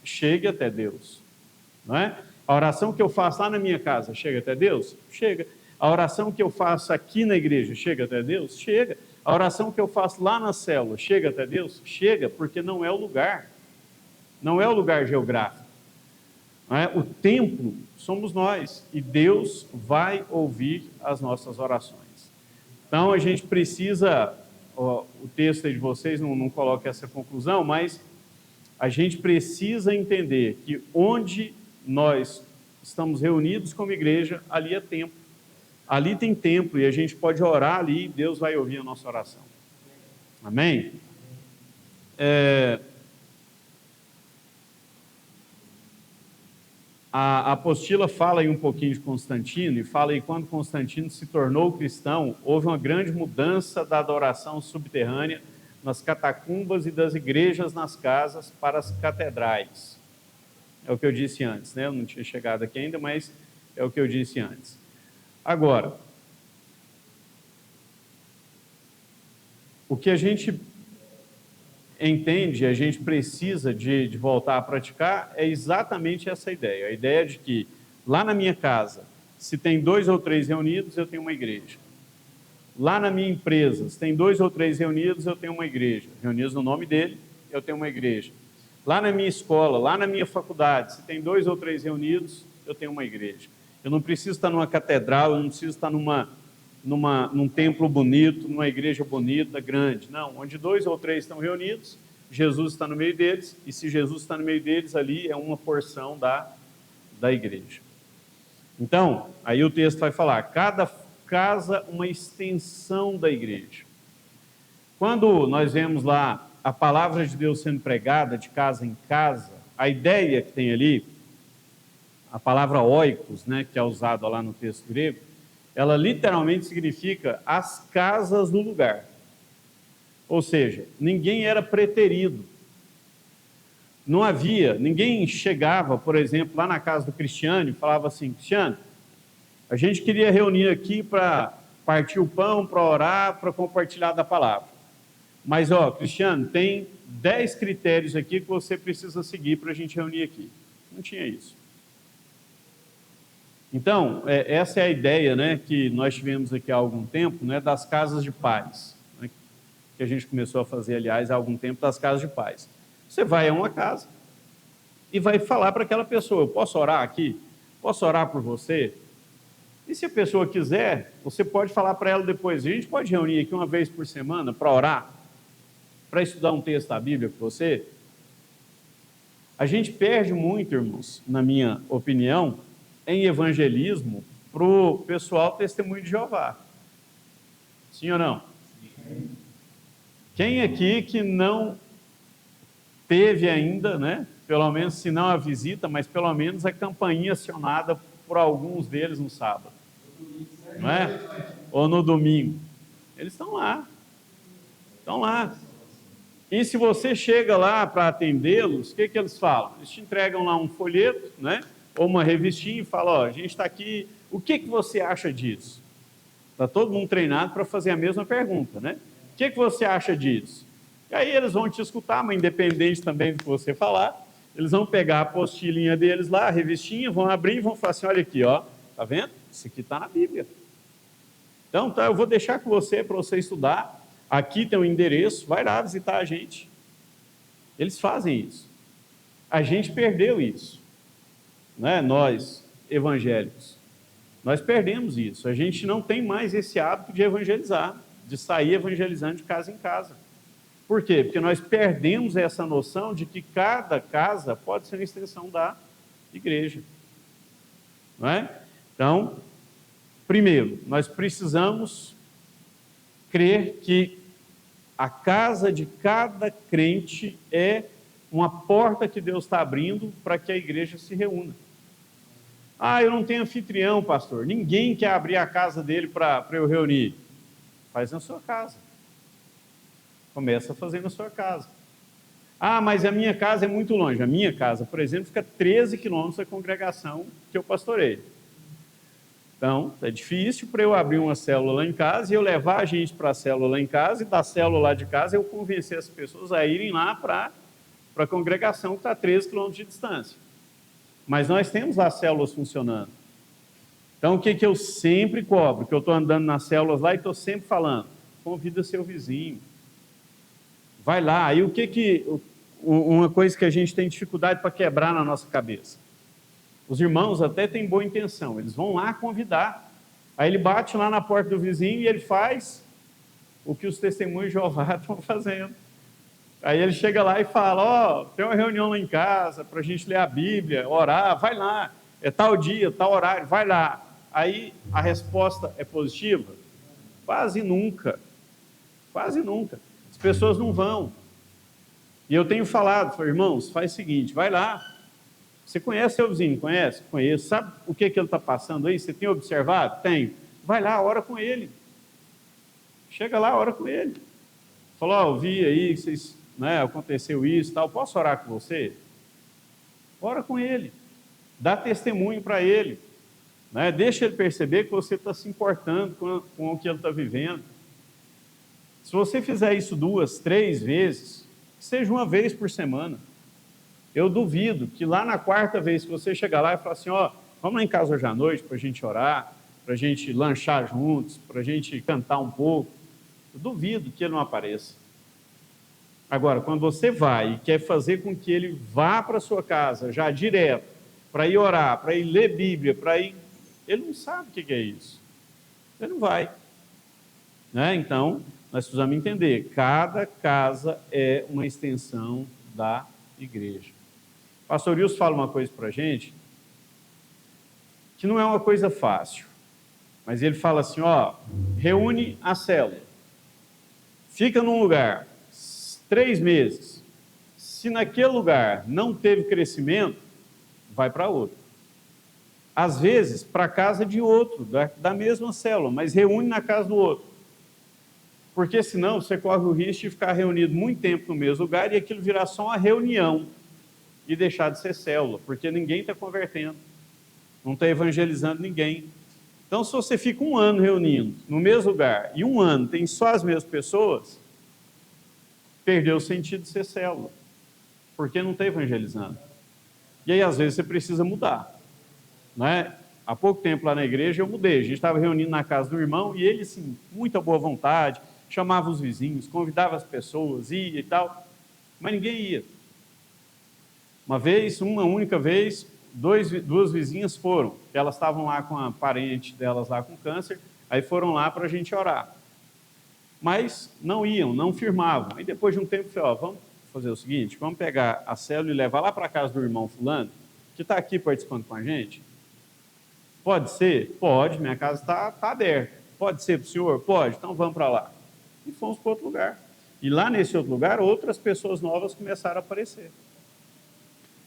chegue até Deus, não é? A oração que eu faço lá na minha casa chega até Deus? Chega. A oração que eu faço aqui na igreja chega até Deus? Chega. A oração que eu faço lá na célula chega até Deus? Chega, porque não é o lugar. Não é o lugar geográfico. Não é? O templo somos nós e Deus vai ouvir as nossas orações. Então a gente precisa, o texto aí de vocês não coloca essa conclusão, mas a gente precisa entender que onde nós estamos reunidos como igreja, ali é templo. Ali tem templo e a gente pode orar ali e Deus vai ouvir a nossa oração. Amém? A apostila fala aí um pouquinho de Constantino e fala aí quando Constantino se tornou cristão, houve uma grande mudança da adoração subterrânea nas catacumbas e das igrejas nas casas para as catedrais. É o que eu disse antes, né? Eu não tinha chegado aqui ainda, mas é o que eu disse antes. Agora, o que a gente entende, a gente precisa de voltar a praticar, é exatamente essa ideia. A ideia de que lá na minha casa, se tem 2 ou 3 reunidos, eu tenho uma igreja. Lá na minha empresa, se tem 2 ou 3 reunidos, eu tenho uma igreja. Reunidos no nome dele, eu tenho uma igreja. Lá na minha escola, lá na minha faculdade, se tem 2 ou 3 reunidos, eu tenho uma igreja. Eu não preciso estar numa catedral, eu não preciso estar num templo bonito, numa igreja bonita, grande. Não, onde 2 ou 3 estão reunidos, Jesus está no meio deles, e se Jesus está no meio deles, ali é uma porção da igreja. Então, aí o texto vai falar, cada casa uma extensão da igreja. Quando nós vemos lá a palavra de Deus sendo pregada de casa em casa, a ideia que tem ali, a palavra oikos, né, que é usada lá no texto grego, ela literalmente significa as casas do lugar. Ou seja, ninguém era preterido. Não havia, ninguém chegava, por exemplo, lá na casa do Cristiano e falava assim: Cristiano, A gente queria reunir aqui para partir o pão, para orar, para compartilhar da palavra. Mas, Cristiano, tem 10 critérios aqui que você precisa seguir para a gente reunir aqui. Não tinha isso. Então, essa é a ideia, né, que nós tivemos aqui há algum tempo, né, das casas de paz, né, que a gente começou a fazer, aliás, há algum tempo, das casas de paz. Você vai a uma casa e vai falar para aquela pessoa: eu posso orar aqui? Posso orar por você? E se a pessoa quiser, você pode falar para ela depois: a gente pode reunir aqui uma vez por semana para orar, para estudar um texto da Bíblia com você? A gente perde muito, irmãos, na minha opinião, em evangelismo para o pessoal testemunho de Jeová. Sim ou não? Sim. Quem aqui que não teve ainda, né, pelo menos, se não a visita, mas pelo menos a campainha acionada por alguns deles no sábado? Não é? Ou no domingo. Eles estão lá. Estão lá. E se você chega lá para atendê-los, o que eles falam? Eles te entregam lá um folheto, né, ou uma revistinha e falam: a gente está aqui, o que você acha disso? Está todo mundo treinado para fazer a mesma pergunta, né? O que você acha disso? E aí eles vão te escutar, mas independente também do que você falar, eles vão pegar a apostilinha deles lá, a revistinha, vão abrir e vão falar assim: olha aqui, tá vendo? Isso aqui está na Bíblia. Então, tá, eu vou deixar com você para você estudar. Aqui tem o endereço, vai lá visitar a gente. Eles fazem isso. A gente perdeu isso, né? Nós, evangélicos, nós perdemos isso. A gente não tem mais esse hábito de evangelizar, de sair evangelizando de casa em casa. Por quê? Porque nós perdemos essa noção de que cada casa pode ser uma extensão da igreja. Não é? Então, primeiro, nós precisamos crer que a casa de cada crente é uma porta que Deus está abrindo para que a igreja se reúna. Eu não tenho anfitrião, pastor. Ninguém quer abrir a casa dele para eu reunir. Faz na sua casa. Começa a fazer na sua casa. Mas a minha casa é muito longe. A minha casa, por exemplo, fica 13 quilômetros da congregação que eu pastoreio. Então, é difícil para eu abrir uma célula lá em casa e eu levar a gente para a célula lá em casa, e da célula lá de casa eu convencer as pessoas a irem lá para a congregação que está a 13 quilômetros de distância. Mas nós temos as células funcionando. Então, o que eu sempre cobro? Que eu estou andando nas células lá e estou sempre falando: convida seu vizinho. Vai lá. Aí uma coisa que a gente tem dificuldade para quebrar na nossa cabeça. Os irmãos até têm boa intenção, eles vão lá convidar. Aí ele bate lá na porta do vizinho e ele faz o que os testemunhos de Jeová estão fazendo. Aí ele chega lá e fala: tem uma reunião lá em casa para a gente ler a Bíblia, orar, vai lá, é tal dia, tal horário, vai lá. Aí a resposta é positiva? Quase nunca. Quase nunca. As pessoas não vão. E eu tenho falado: irmãos, faz o seguinte, vai lá. Você conhece seu vizinho? Conhece? Conheço. Sabe o que ele está passando aí? Você tem observado? Tenho. Vai lá, ora com ele. Chega lá, ora com ele. Falou: eu vi aí que vocês, né, aconteceu isso e tal. Posso orar com você? Ora com ele. Dá testemunho para ele. Né? Deixa ele perceber que você está se importando com o que ele está vivendo. Se você fizer isso 2, 3 vezes, que seja uma vez por semana, eu duvido que lá na 4ª vez que você chegar lá e falar assim: vamos lá em casa hoje à noite para a gente orar, para a gente lanchar juntos, para a gente cantar um pouco. Eu duvido que ele não apareça. Agora, quando você vai e quer fazer com que ele vá para a sua casa já direto, para ir orar, para ir ler Bíblia, ele não sabe o que é isso. Ele não vai. Né? Então, nós precisamos entender: cada casa é uma extensão da igreja. O pastor Wilson fala uma coisa para a gente, que não é uma coisa fácil, mas ele fala assim: reúne a célula, fica num lugar 3 meses, se naquele lugar não teve crescimento, vai para outro. Às vezes, para a casa de outro, da mesma célula, mas reúne na casa do outro. Porque senão você corre o risco de ficar reunido muito tempo no mesmo lugar e aquilo virar só uma reunião e deixar de ser célula, porque ninguém está convertendo, não está evangelizando ninguém. Então, se você fica um ano reunindo no mesmo lugar e um ano tem só as mesmas pessoas, perdeu o sentido de ser célula, porque não está evangelizando. E aí, às vezes, você precisa mudar, né? Há pouco tempo lá na igreja eu mudei, a gente estava reunindo na casa do irmão e ele, assim, muita boa vontade, chamava os vizinhos, convidava as pessoas, ia e tal, mas ninguém ia. Uma única vez, duas vizinhas foram, elas estavam lá com a parente delas lá com câncer, aí foram lá para a gente orar. Mas não iam, não firmavam. Aí depois de um tempo, eu falei, vamos fazer o seguinte, vamos pegar a célula e levar lá para a casa do irmão fulano, que está aqui participando com a gente. Pode ser? Pode, minha casa está aberta. Pode ser para o senhor? Pode, então vamos para lá. E fomos para outro lugar. E lá nesse outro lugar, outras pessoas novas começaram a aparecer.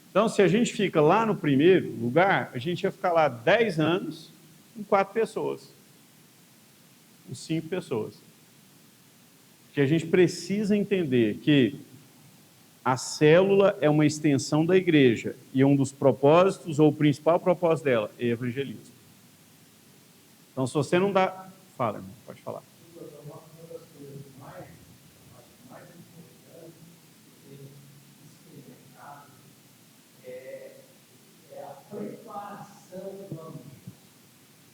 Então, se a gente fica lá no primeiro lugar, a gente ia ficar lá 10 anos com 4 pessoas, com 5 pessoas. Que a gente precisa entender que a célula é uma extensão da igreja e um dos propósitos, ou o principal propósito dela, é evangelismo. Então, se você não dá... Fala, irmão, pode falar. Preparação do ambiente.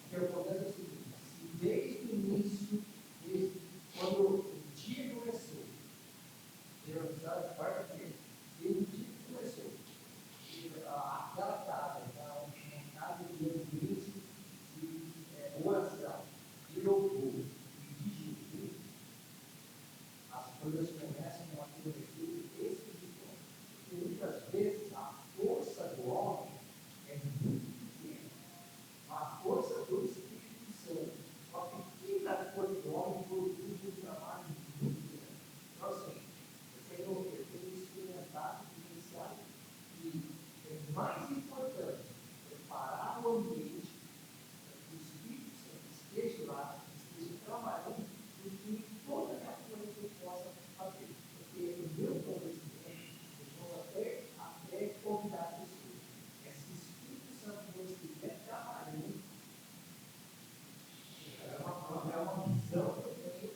Que eu vou dizer o seguinte: se desde o início, quando o dia começou, a quarta-feira, desde o dia que começou, aquela casa, uma casa de ambiente de oração, de louvor e de jejum, as coisas começam a ter um espiritual. E muitas vezes a força do homem é muito pequena. A força do Espírito Santo, a pequena força do homem produz um trabalho muito grande. Então, assim, eu tenho experimentado, vivenciado, que é mais importante preparar o ambiente para que o Espírito Santo esteja lá, esteja trabalhando, do que toda a coisa que eu possa fazer. Porque o meu conhecimento, eu posso até convidar pessoas. Esse Espírito Santo não estiver trabalhando, é uma visão que eu tenho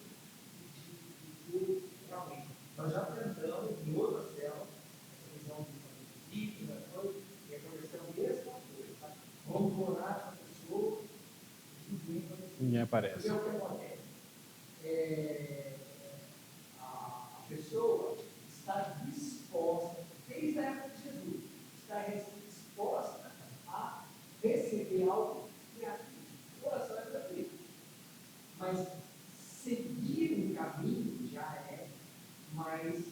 de realmente. Nós já tentamos em outras células, essa visão de vida, e aconteceu a mesma coisa. Tá? Vamos orar para a pessoa, Ninguém aparece. Porque o que acontece? A pessoa está disposta, desde a época de Jesus, está disposta a receber algo gratuito. O coração é gratuito. Mas seguir um caminho já é, mas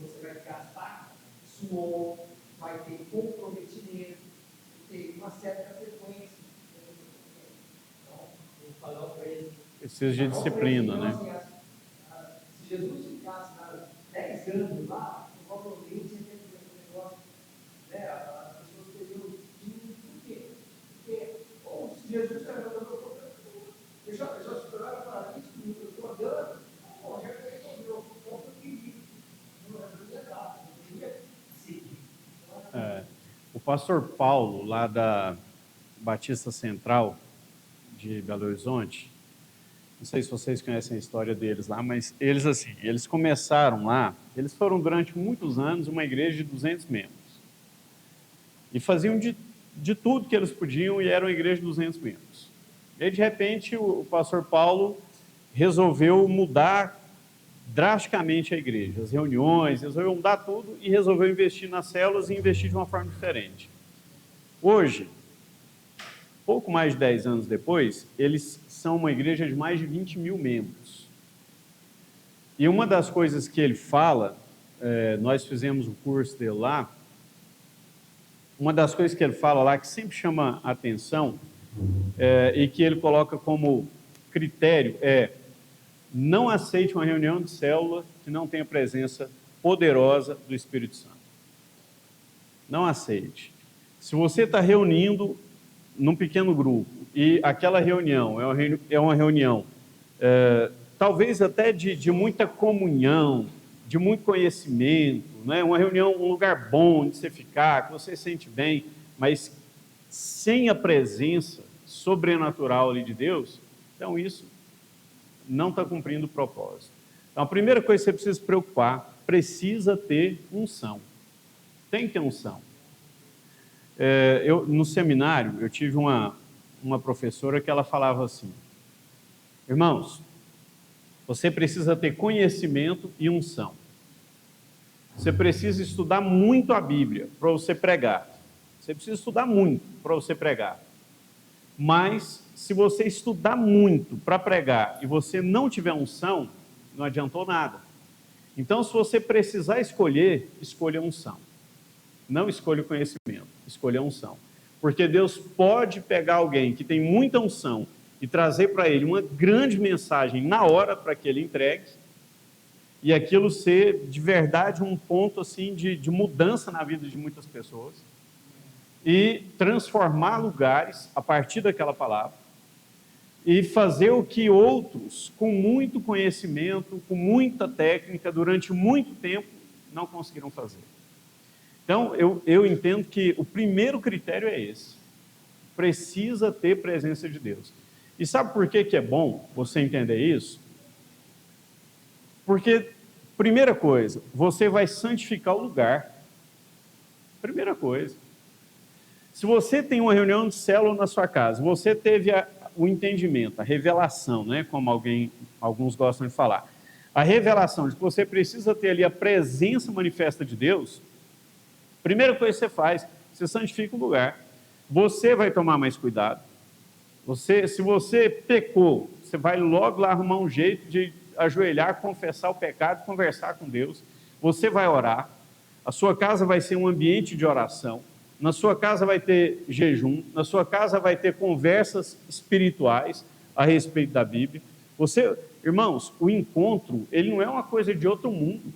você vai gastar suor, vai ter comprometimento, tem uma certa frequência. Então, eu vou falar para ele. Precisa de disciplina, né? Se Jesus ficasse 10 anos lá, provavelmente ia ter esse negócio, né? As pessoas teriam dito por quê? Porque, ou se Jesus está jogando o problema, eu já esperaram para isso, eu estou andando, bom, já resolveu o ponto que não ia dar, não ia seguir. O pastor Paulo, lá da Batista Central de Belo Horizonte, não sei se vocês conhecem a história deles lá, mas eles começaram lá, eles foram durante muitos anos uma igreja de 200 membros. E faziam de tudo que eles podiam e eram uma igreja de 200 membros. E aí, de repente, o pastor Paulo resolveu mudar drasticamente a igreja, as reuniões, resolveu mudar tudo e resolveu investir nas células e investir de uma forma diferente. Hoje, pouco mais de 10 anos depois, eles são uma igreja de mais de 20 mil membros. E uma das coisas que ele fala, nós fizemos o curso dele lá, uma das coisas que ele fala lá que sempre chama a atenção e que ele coloca como critério não aceite uma reunião de célula que não tenha presença poderosa do Espírito Santo. Não aceite. Se você está reunindo num pequeno grupo e aquela reunião é uma reunião talvez até de muita comunhão, de muito conhecimento, né? Uma reunião, um lugar bom de você ficar, que você se sente bem, mas sem a presença sobrenatural ali de Deus, então isso não está cumprindo o propósito. Então a primeira coisa que você precisa se preocupar, precisa ter unção. Tem que ter unção. No seminário, eu tive uma professora que ela falava assim: irmãos, você precisa ter conhecimento e unção. Você precisa estudar muito a Bíblia para você pregar. Você precisa estudar muito para você pregar. Mas, se você estudar muito para pregar e você não tiver unção, não adiantou nada. Então, se você precisar escolher, escolha unção. Não escolha o conhecimento, escolha a unção. Porque Deus pode pegar alguém que tem muita unção e trazer para ele uma grande mensagem na hora para que ele entregue, e aquilo ser de verdade um ponto assim de mudança na vida de muitas pessoas, e transformar lugares a partir daquela palavra, e fazer o que outros, com muito conhecimento, com muita técnica, durante muito tempo, não conseguiram fazer. Então, eu entendo que o primeiro critério é esse. Precisa ter presença de Deus. E sabe por que é bom você entender isso? Porque, primeira coisa, você vai santificar o lugar. Primeira coisa. Se você tem uma reunião de célula na sua casa, você teve o entendimento, a revelação, né, como alguns gostam de falar, a revelação de que você precisa ter ali a presença manifesta de Deus, primeira coisa que você faz, você santifica o lugar. Você vai tomar mais cuidado. Se você pecou, você vai logo lá arrumar um jeito de ajoelhar, confessar o pecado, conversar com Deus. Você vai orar. A sua casa vai ser um ambiente de oração. Na sua casa vai ter jejum. Na sua casa vai ter conversas espirituais a respeito da Bíblia. Irmãos, o encontro, ele não é uma coisa de outro mundo.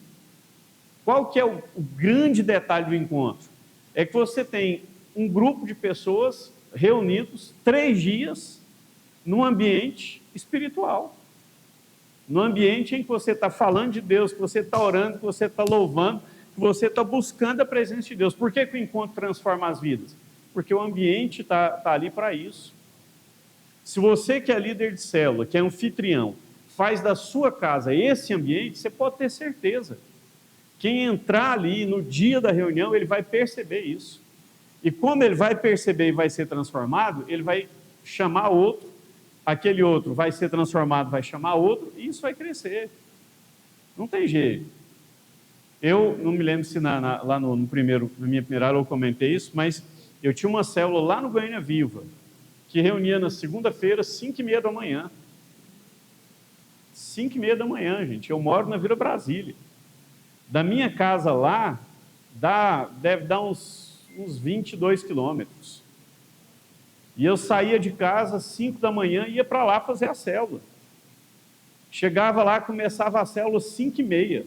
Qual que é o grande detalhe do encontro? É que você tem um grupo de pessoas reunidos 3 dias num ambiente espiritual. Num ambiente em que você está falando de Deus, que você está orando, que você está louvando, que você está buscando a presença de Deus. Por que o encontro transforma as vidas? Porque o ambiente está ali para isso. Se você que é líder de célula, que é anfitrião, faz da sua casa esse ambiente, você pode ter certeza. Quem entrar ali no dia da reunião, ele vai perceber isso. E como ele vai perceber e vai ser transformado, ele vai chamar outro, aquele outro vai ser transformado, vai chamar outro, e isso vai crescer. Não tem jeito. Eu não me lembro se lá na minha primeira aula eu comentei isso, mas eu tinha uma célula lá no Goiânia Viva, que reunia na segunda-feira, 5h30 da manhã. 5h30 da manhã, gente. Eu moro na Vila Brasília. Da minha casa lá, deve dar uns 22 quilômetros. E eu saía de casa às 5 da manhã e ia para lá fazer a célula. Chegava lá, começava a célula às 5h30.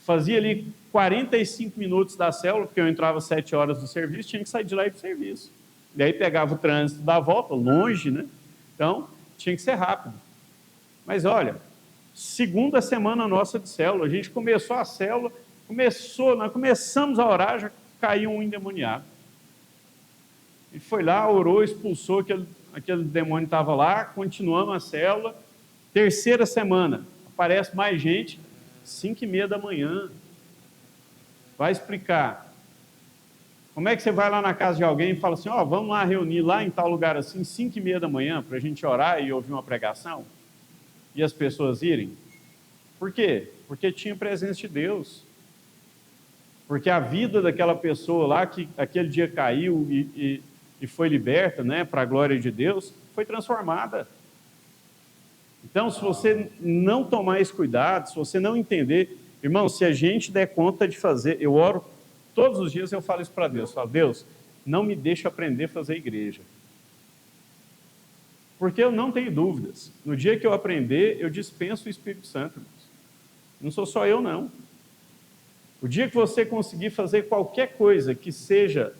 Fazia ali 45 minutos da célula, porque eu entrava às 7 horas do serviço, tinha que sair de lá e ir para o serviço. E aí pegava o trânsito da volta, longe, né? Então, tinha que ser rápido. Mas olha, segunda semana nossa de célula, a gente começou a célula, nós começamos a orar, já caiu um endemoniado. Ele foi lá, orou, expulsou, aquele demônio estava lá, continuamos a célula. Terceira semana, aparece mais gente, 5h30 da manhã. Vai explicar. Como é que você vai lá na casa de alguém e fala assim, vamos lá reunir lá em tal lugar assim, 5h30 da manhã, para a gente orar e ouvir uma pregação? E as pessoas irem? Por quê? Porque tinha presença de Deus. Porque a vida daquela pessoa lá, que aquele dia caiu e foi liberta, né, para a glória de Deus, foi transformada. Então, se você não tomar esse cuidado, se você não entender, irmão, se a gente der conta de fazer, eu oro, todos os dias eu falo isso para Deus, falo, Deus, não me deixa aprender a fazer igreja. Porque eu não tenho dúvidas, no dia que eu aprender, eu dispenso o Espírito Santo, irmãos. Não sou só eu, não. O dia que você conseguir fazer qualquer coisa que seja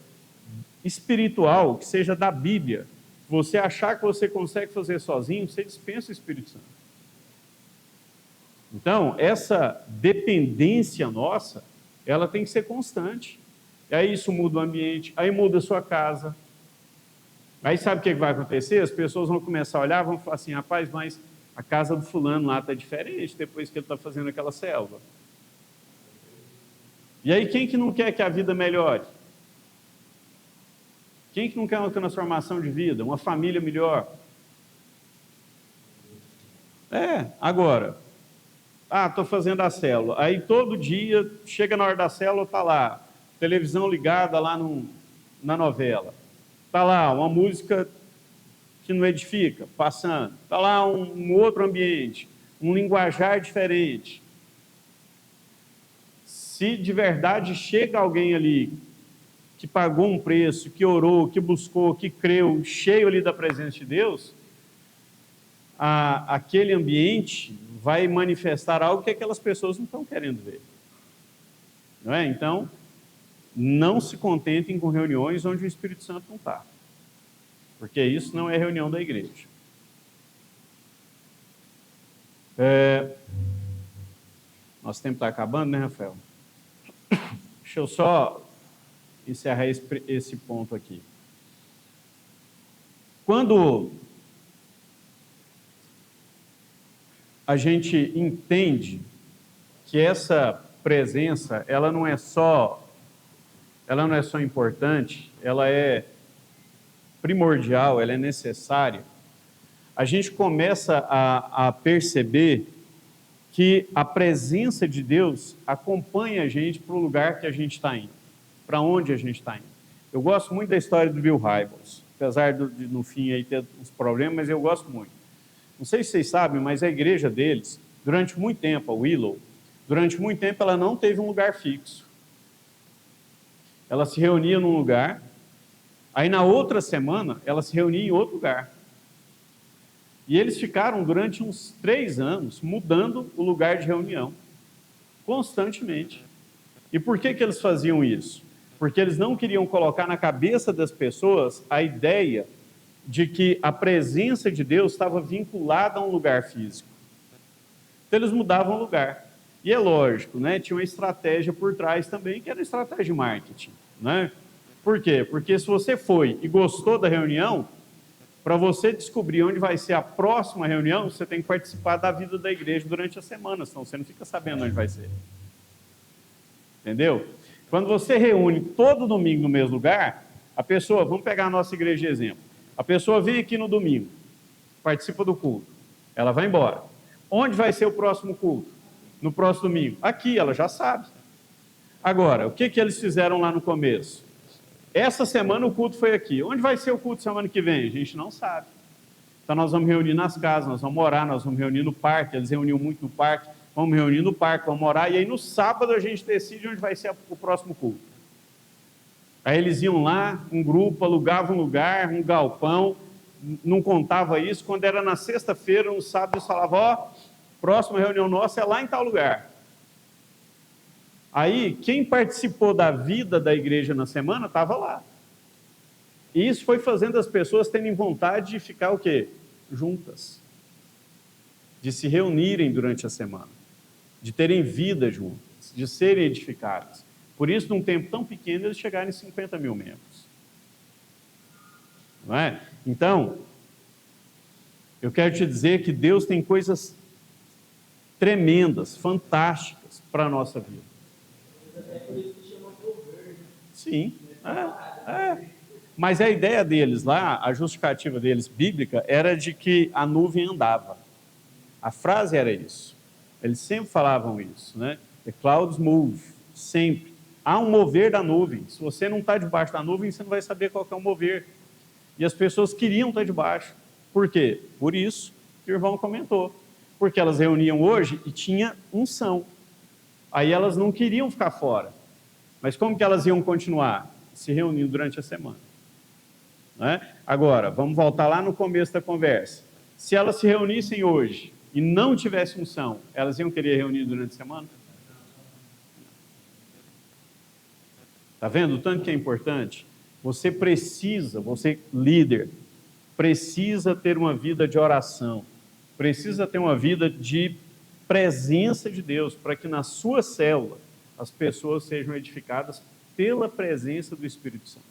espiritual, que seja da Bíblia, você achar que você consegue fazer sozinho, você dispensa o Espírito Santo. Então, essa dependência nossa, ela tem que ser constante. E aí isso muda o ambiente, aí muda a sua casa. Aí sabe o que vai acontecer? As pessoas vão começar a olhar, vão falar assim, rapaz, mas a casa do fulano lá está diferente depois que ele está fazendo aquela selva. E aí quem que não quer que a vida melhore? Quem que não quer uma transformação de vida, uma família melhor? Agora, estou fazendo a célula. Aí todo dia, chega na hora da célula, está lá, televisão ligada lá na novela. Está lá uma música que não edifica, passando. Está lá um outro ambiente, um linguajar diferente. Se de verdade chega alguém ali que pagou um preço, que orou, que buscou, que creu, cheio ali da presença de Deus, aquele ambiente vai manifestar algo que aquelas pessoas não estão querendo ver. Não é? Então, não se contentem com reuniões onde o Espírito Santo não está. Porque isso não é reunião da igreja. Nosso tempo está acabando, né, Rafael? Deixa eu só encerrar esse ponto aqui. Quando a gente entende que essa presença, ela não é só importante, ela é primordial, ela é necessária, a gente começa a perceber que a presença de Deus acompanha a gente para o lugar que a gente está indo, para onde a gente está indo. Eu gosto muito da história do Bill Hybels, apesar de no fim aí ter uns problemas, mas eu gosto muito. Não sei se vocês sabem, mas a igreja deles, durante muito tempo, a Willow, durante muito tempo ela não teve um lugar fixo. Ela se reunia num lugar, aí na outra semana ela se reunia em outro lugar. E eles ficaram durante uns 3 anos mudando o lugar de reunião, constantemente. E por que eles faziam isso? Porque eles não queriam colocar na cabeça das pessoas a ideia de que a presença de Deus estava vinculada a um lugar físico. Então eles mudavam o lugar. E é lógico, né? Tinha uma estratégia por trás também, que era a estratégia de marketing, né? Por quê? Porque se você foi e gostou da reunião, para você descobrir onde vai ser a próxima reunião, você tem que participar da vida da igreja durante a semana, senão você não fica sabendo onde vai ser. Entendeu? Quando você reúne todo domingo no mesmo lugar, a pessoa, vamos pegar a nossa igreja de exemplo, a pessoa vem aqui no domingo, participa do culto, ela vai embora. Onde vai ser o próximo culto? No próximo domingo? Aqui, ela já sabe. Agora, o que eles fizeram lá no começo? Essa semana o culto foi aqui. Onde vai ser o culto semana que vem? A gente não sabe. Então nós vamos reunir nas casas, nós vamos orar, nós vamos reunir no parque. Eles reuniam muito no parque. Vamos reunir no parque, vamos orar. E aí no sábado a gente decide onde vai ser o próximo culto. Aí eles iam lá, um grupo, alugavam um lugar, um galpão. Não contava isso. Quando era na sexta-feira, no sábado, eles falavam, próxima reunião nossa é lá em tal lugar. Aí, quem participou da vida da igreja na semana, estava lá. E isso foi fazendo as pessoas terem vontade de ficar o quê? Juntas. De se reunirem durante a semana. De terem vida juntas. De serem edificadas. Por isso, num tempo tão pequeno, eles chegaram em 50 mil membros. Não é? Então, eu quero te dizer que Deus tem coisas tremendas, fantásticas para a nossa vida. É por isso que chama mover. Sim, mas a ideia deles lá, a justificativa deles bíblica, era de que a nuvem andava. A frase era isso. Eles sempre falavam isso, né? The clouds move, sempre. Há um mover da nuvem. Se você não está debaixo da nuvem, você não vai saber qual que é o mover. E as pessoas queriam estar debaixo. Por quê? Por isso que o irmão comentou. Porque elas reuniam hoje e tinha unção. Aí elas não queriam ficar fora. Mas como que elas iam continuar? Se reunindo durante a semana. Não é? Agora, vamos voltar lá no começo da conversa. Se elas se reunissem hoje e não tivessem unção, elas iam querer reunir durante a semana? Está vendo o tanto que é importante? Você líder, precisa ter uma vida de oração. Precisa ter uma vida de presença de Deus, para que na sua célula as pessoas sejam edificadas pela presença do Espírito Santo.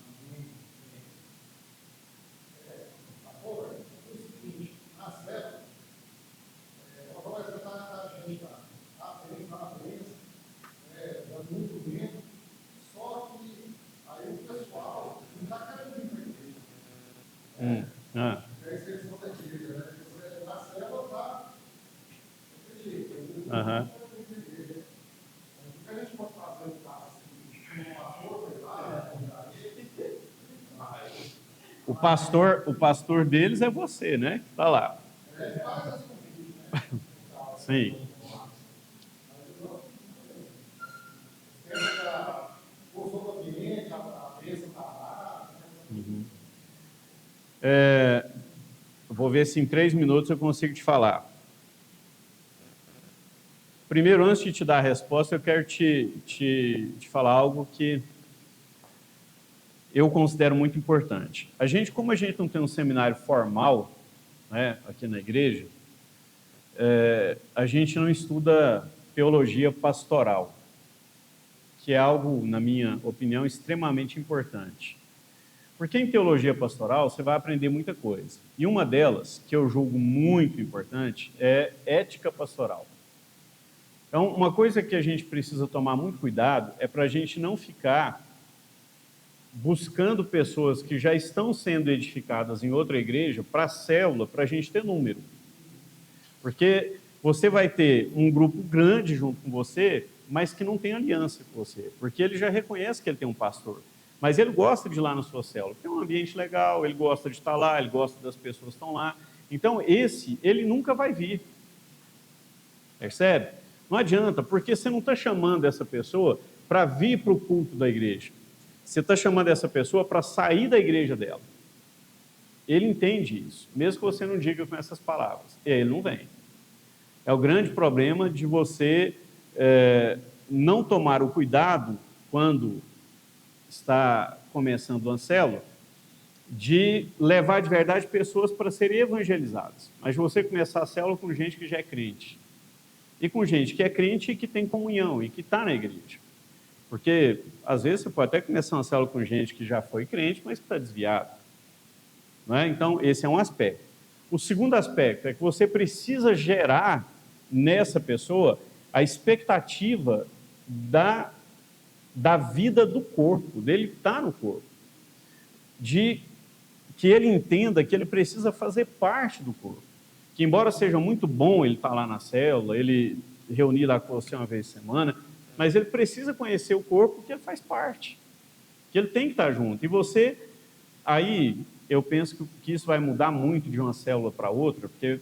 o pastor deles é você, né? Tá lá. Sim. Uhum. Vou ver se em 3 minutos eu consigo te falar. Primeiro, antes de te dar a resposta, eu quero te falar algo que eu considero muito importante. Como a gente não tem um seminário formal, né, aqui na igreja, a gente não estuda teologia pastoral, que é algo, na minha opinião, extremamente importante. Porque em teologia pastoral você vai aprender muita coisa. E uma delas, que eu julgo muito importante, é ética pastoral. Então, uma coisa que a gente precisa tomar muito cuidado é para a gente não ficar buscando pessoas que já estão sendo edificadas em outra igreja para a célula, para a gente ter número. Porque você vai ter um grupo grande junto com você, mas que não tem aliança com você, porque ele já reconhece que ele tem um pastor. Mas ele gosta de ir lá na sua célula, porque é um ambiente legal, ele gosta de estar lá, ele gosta das pessoas que estão lá. Então, ele nunca vai vir. Percebe? Não adianta, porque você não está chamando essa pessoa para vir para o culto da igreja. Você está chamando essa pessoa para sair da igreja dela. Ele entende isso, mesmo que você não diga com essas palavras. Ele não vem. É o grande problema de você não tomar o cuidado, quando está começando uma célula, de levar de verdade pessoas para serem evangelizadas. Mas você começar a célula com gente que já é crente. E com gente que é crente e que tem comunhão e que está na igreja. Porque, às vezes, você pode até começar uma célula com gente que já foi crente, mas que está desviado. Não é? Então, esse é um aspecto. O segundo aspecto é que você precisa gerar nessa pessoa a expectativa da vida do corpo, dele estar no corpo. De que ele entenda que ele precisa fazer parte do corpo. Que, embora seja muito bom ele estar lá na célula, ele reunir lá com você uma vez por semana, mas ele precisa conhecer o corpo que ele faz parte, que ele tem que estar junto. E você, aí, eu penso que isso vai mudar muito de uma célula para outra, porque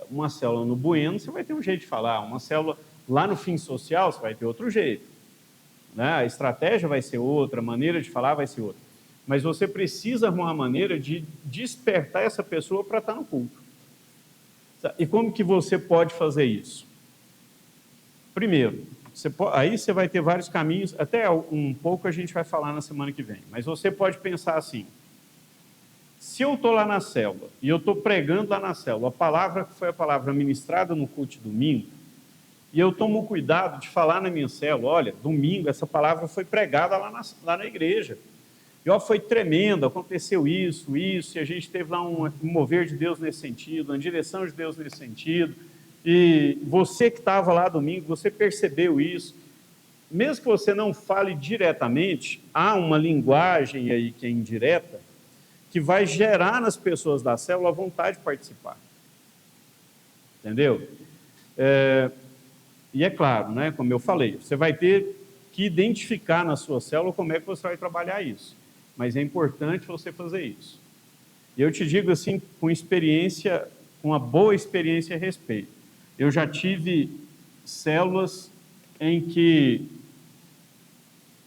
uma célula no Bueno você vai ter um jeito de falar, uma célula lá no fim social você vai ter outro jeito, né? A estratégia vai ser outra, a maneira de falar vai ser outra. Mas você precisa arrumar uma maneira de despertar essa pessoa para estar no culto. E como que você pode fazer isso? Primeiro, aí você vai ter vários caminhos, até um pouco a gente vai falar na semana que vem, mas você pode pensar assim: se eu estou lá na célula, e eu estou pregando lá na célula, a palavra que foi a palavra ministrada no culto de domingo, e eu tomo cuidado de falar na minha célula, olha, domingo essa palavra foi pregada lá na igreja, e ó, foi tremendo, aconteceu isso, e a gente teve lá um mover de Deus nesse sentido, uma direção de Deus nesse sentido, e você que estava lá domingo, você percebeu isso. Mesmo que você não fale diretamente, há uma linguagem aí que é indireta, que vai gerar nas pessoas da célula a vontade de participar. Entendeu? E é claro, né, como eu falei, você vai ter que identificar na sua célula como é que você vai trabalhar isso. Mas é importante você fazer isso. E eu te digo assim, com experiência, com uma boa experiência a respeito. Eu já tive células em que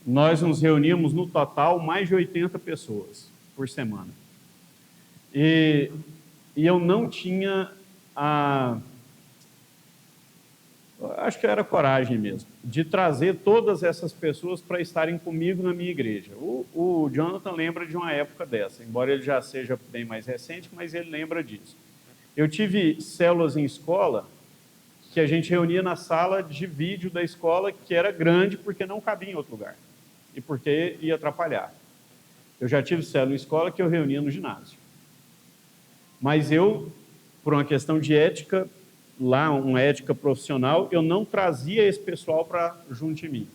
nós nos reuníamos no total mais de 80 pessoas por semana. E eu não tinha acho que era coragem mesmo, de trazer todas essas pessoas para estarem comigo na minha igreja. O Jonathan lembra de uma época dessa, embora ele já seja bem mais recente, mas ele lembra disso. Eu tive células em escola que a gente reunia na sala de vídeo da escola, que era grande porque não cabia em outro lugar e porque ia atrapalhar. Eu já tive célula em escola que eu reunia no ginásio. Mas eu, por uma questão de ética, lá uma ética profissional, eu não trazia esse pessoal para junto de mim.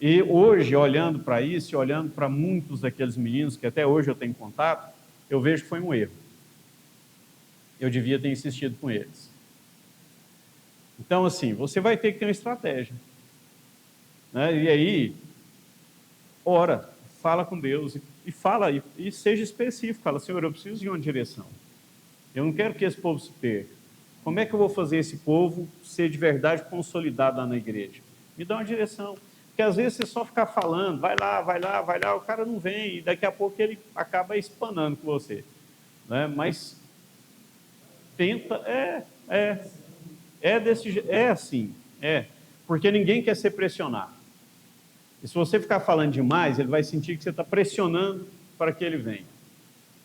E hoje, olhando para isso, olhando para muitos daqueles meninos que até hoje eu tenho contato, eu vejo que foi um erro. Eu devia ter insistido com eles. Então, assim, você vai ter que ter uma estratégia. Né? E aí, ora, fala com Deus e fala, e seja específico, fala, Senhor, eu preciso de uma direção. Eu não quero que esse povo se perca. Como é que eu vou fazer esse povo ser de verdade consolidado lá na igreja? Me dá uma direção. Porque às vezes você só ficar falando, vai lá, vai lá, vai lá, o cara não vem, e daqui a pouco ele acaba espanando com você. Né? Mas tenta, é assim, porque ninguém quer ser pressionado. E se você ficar falando demais, ele vai sentir que você está pressionando para que ele venha.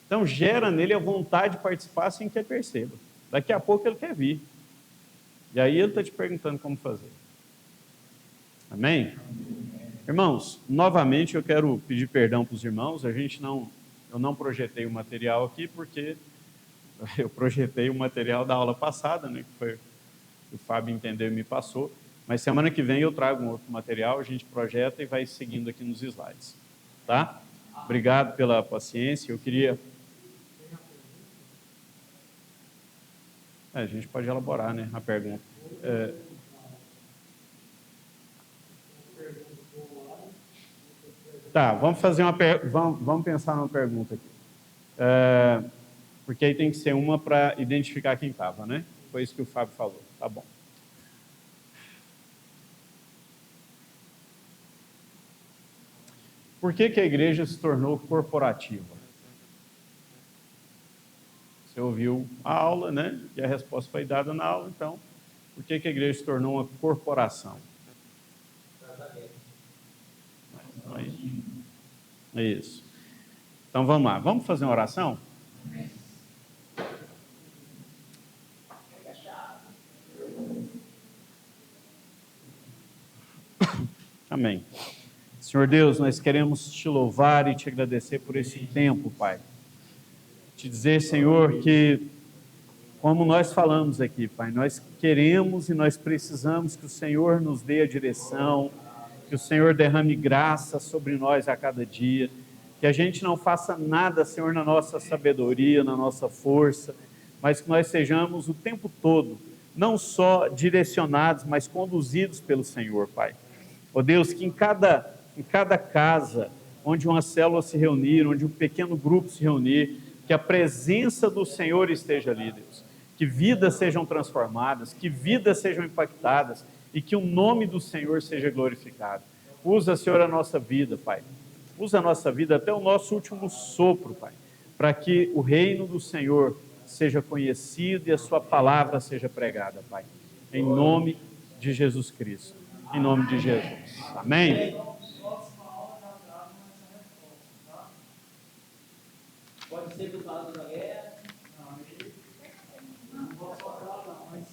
Então gera nele a vontade de participar sem que ele perceba. Daqui a pouco ele quer vir. E aí ele está te perguntando como fazer. Amém? Irmãos, novamente eu quero pedir perdão para os irmãos. Eu não projetei o material aqui porque eu projetei o material da aula passada, né, que foi o Fábio entendeu e me passou. Mas semana que vem eu trago um outro material, a gente projeta e vai seguindo aqui nos slides. Tá? Obrigado pela paciência. Eu queria... a gente pode elaborar, né, a pergunta. Tá, vamos fazer vamos pensar numa pergunta aqui. Porque aí tem que ser uma para identificar quem estava, né? Foi isso que o Fábio falou. Tá bom. Por que a igreja se tornou corporativa? Você ouviu a aula, né? E a resposta foi dada na aula, então, por que a igreja se tornou uma corporação? É isso. Então vamos lá, vamos fazer uma oração? Amém. Senhor Deus, nós queremos te louvar e te agradecer por esse tempo, Pai. Te dizer, Senhor, que como nós falamos aqui, Pai, nós queremos e nós precisamos que o Senhor nos dê a direção, que o Senhor derrame graça sobre nós a cada dia, que a gente não faça nada, Senhor, na nossa sabedoria, na nossa força, mas que nós sejamos o tempo todo, não só direcionados, mas conduzidos pelo Senhor, Pai. Ó Deus, que em cada casa, onde uma célula se reunir, onde um pequeno grupo se reunir, que a presença do Senhor esteja ali, Deus. Que vidas sejam transformadas, que vidas sejam impactadas e que o nome do Senhor seja glorificado. Usa, Senhor, a nossa vida, Pai. Usa a nossa vida até o nosso último sopro, Pai, para que o reino do Senhor seja conhecido e a sua palavra seja pregada, Pai. Em nome de Jesus Cristo. Em nome de Jesus. Amém? Pode ser do lado da guerra. Não posso falar, não, mas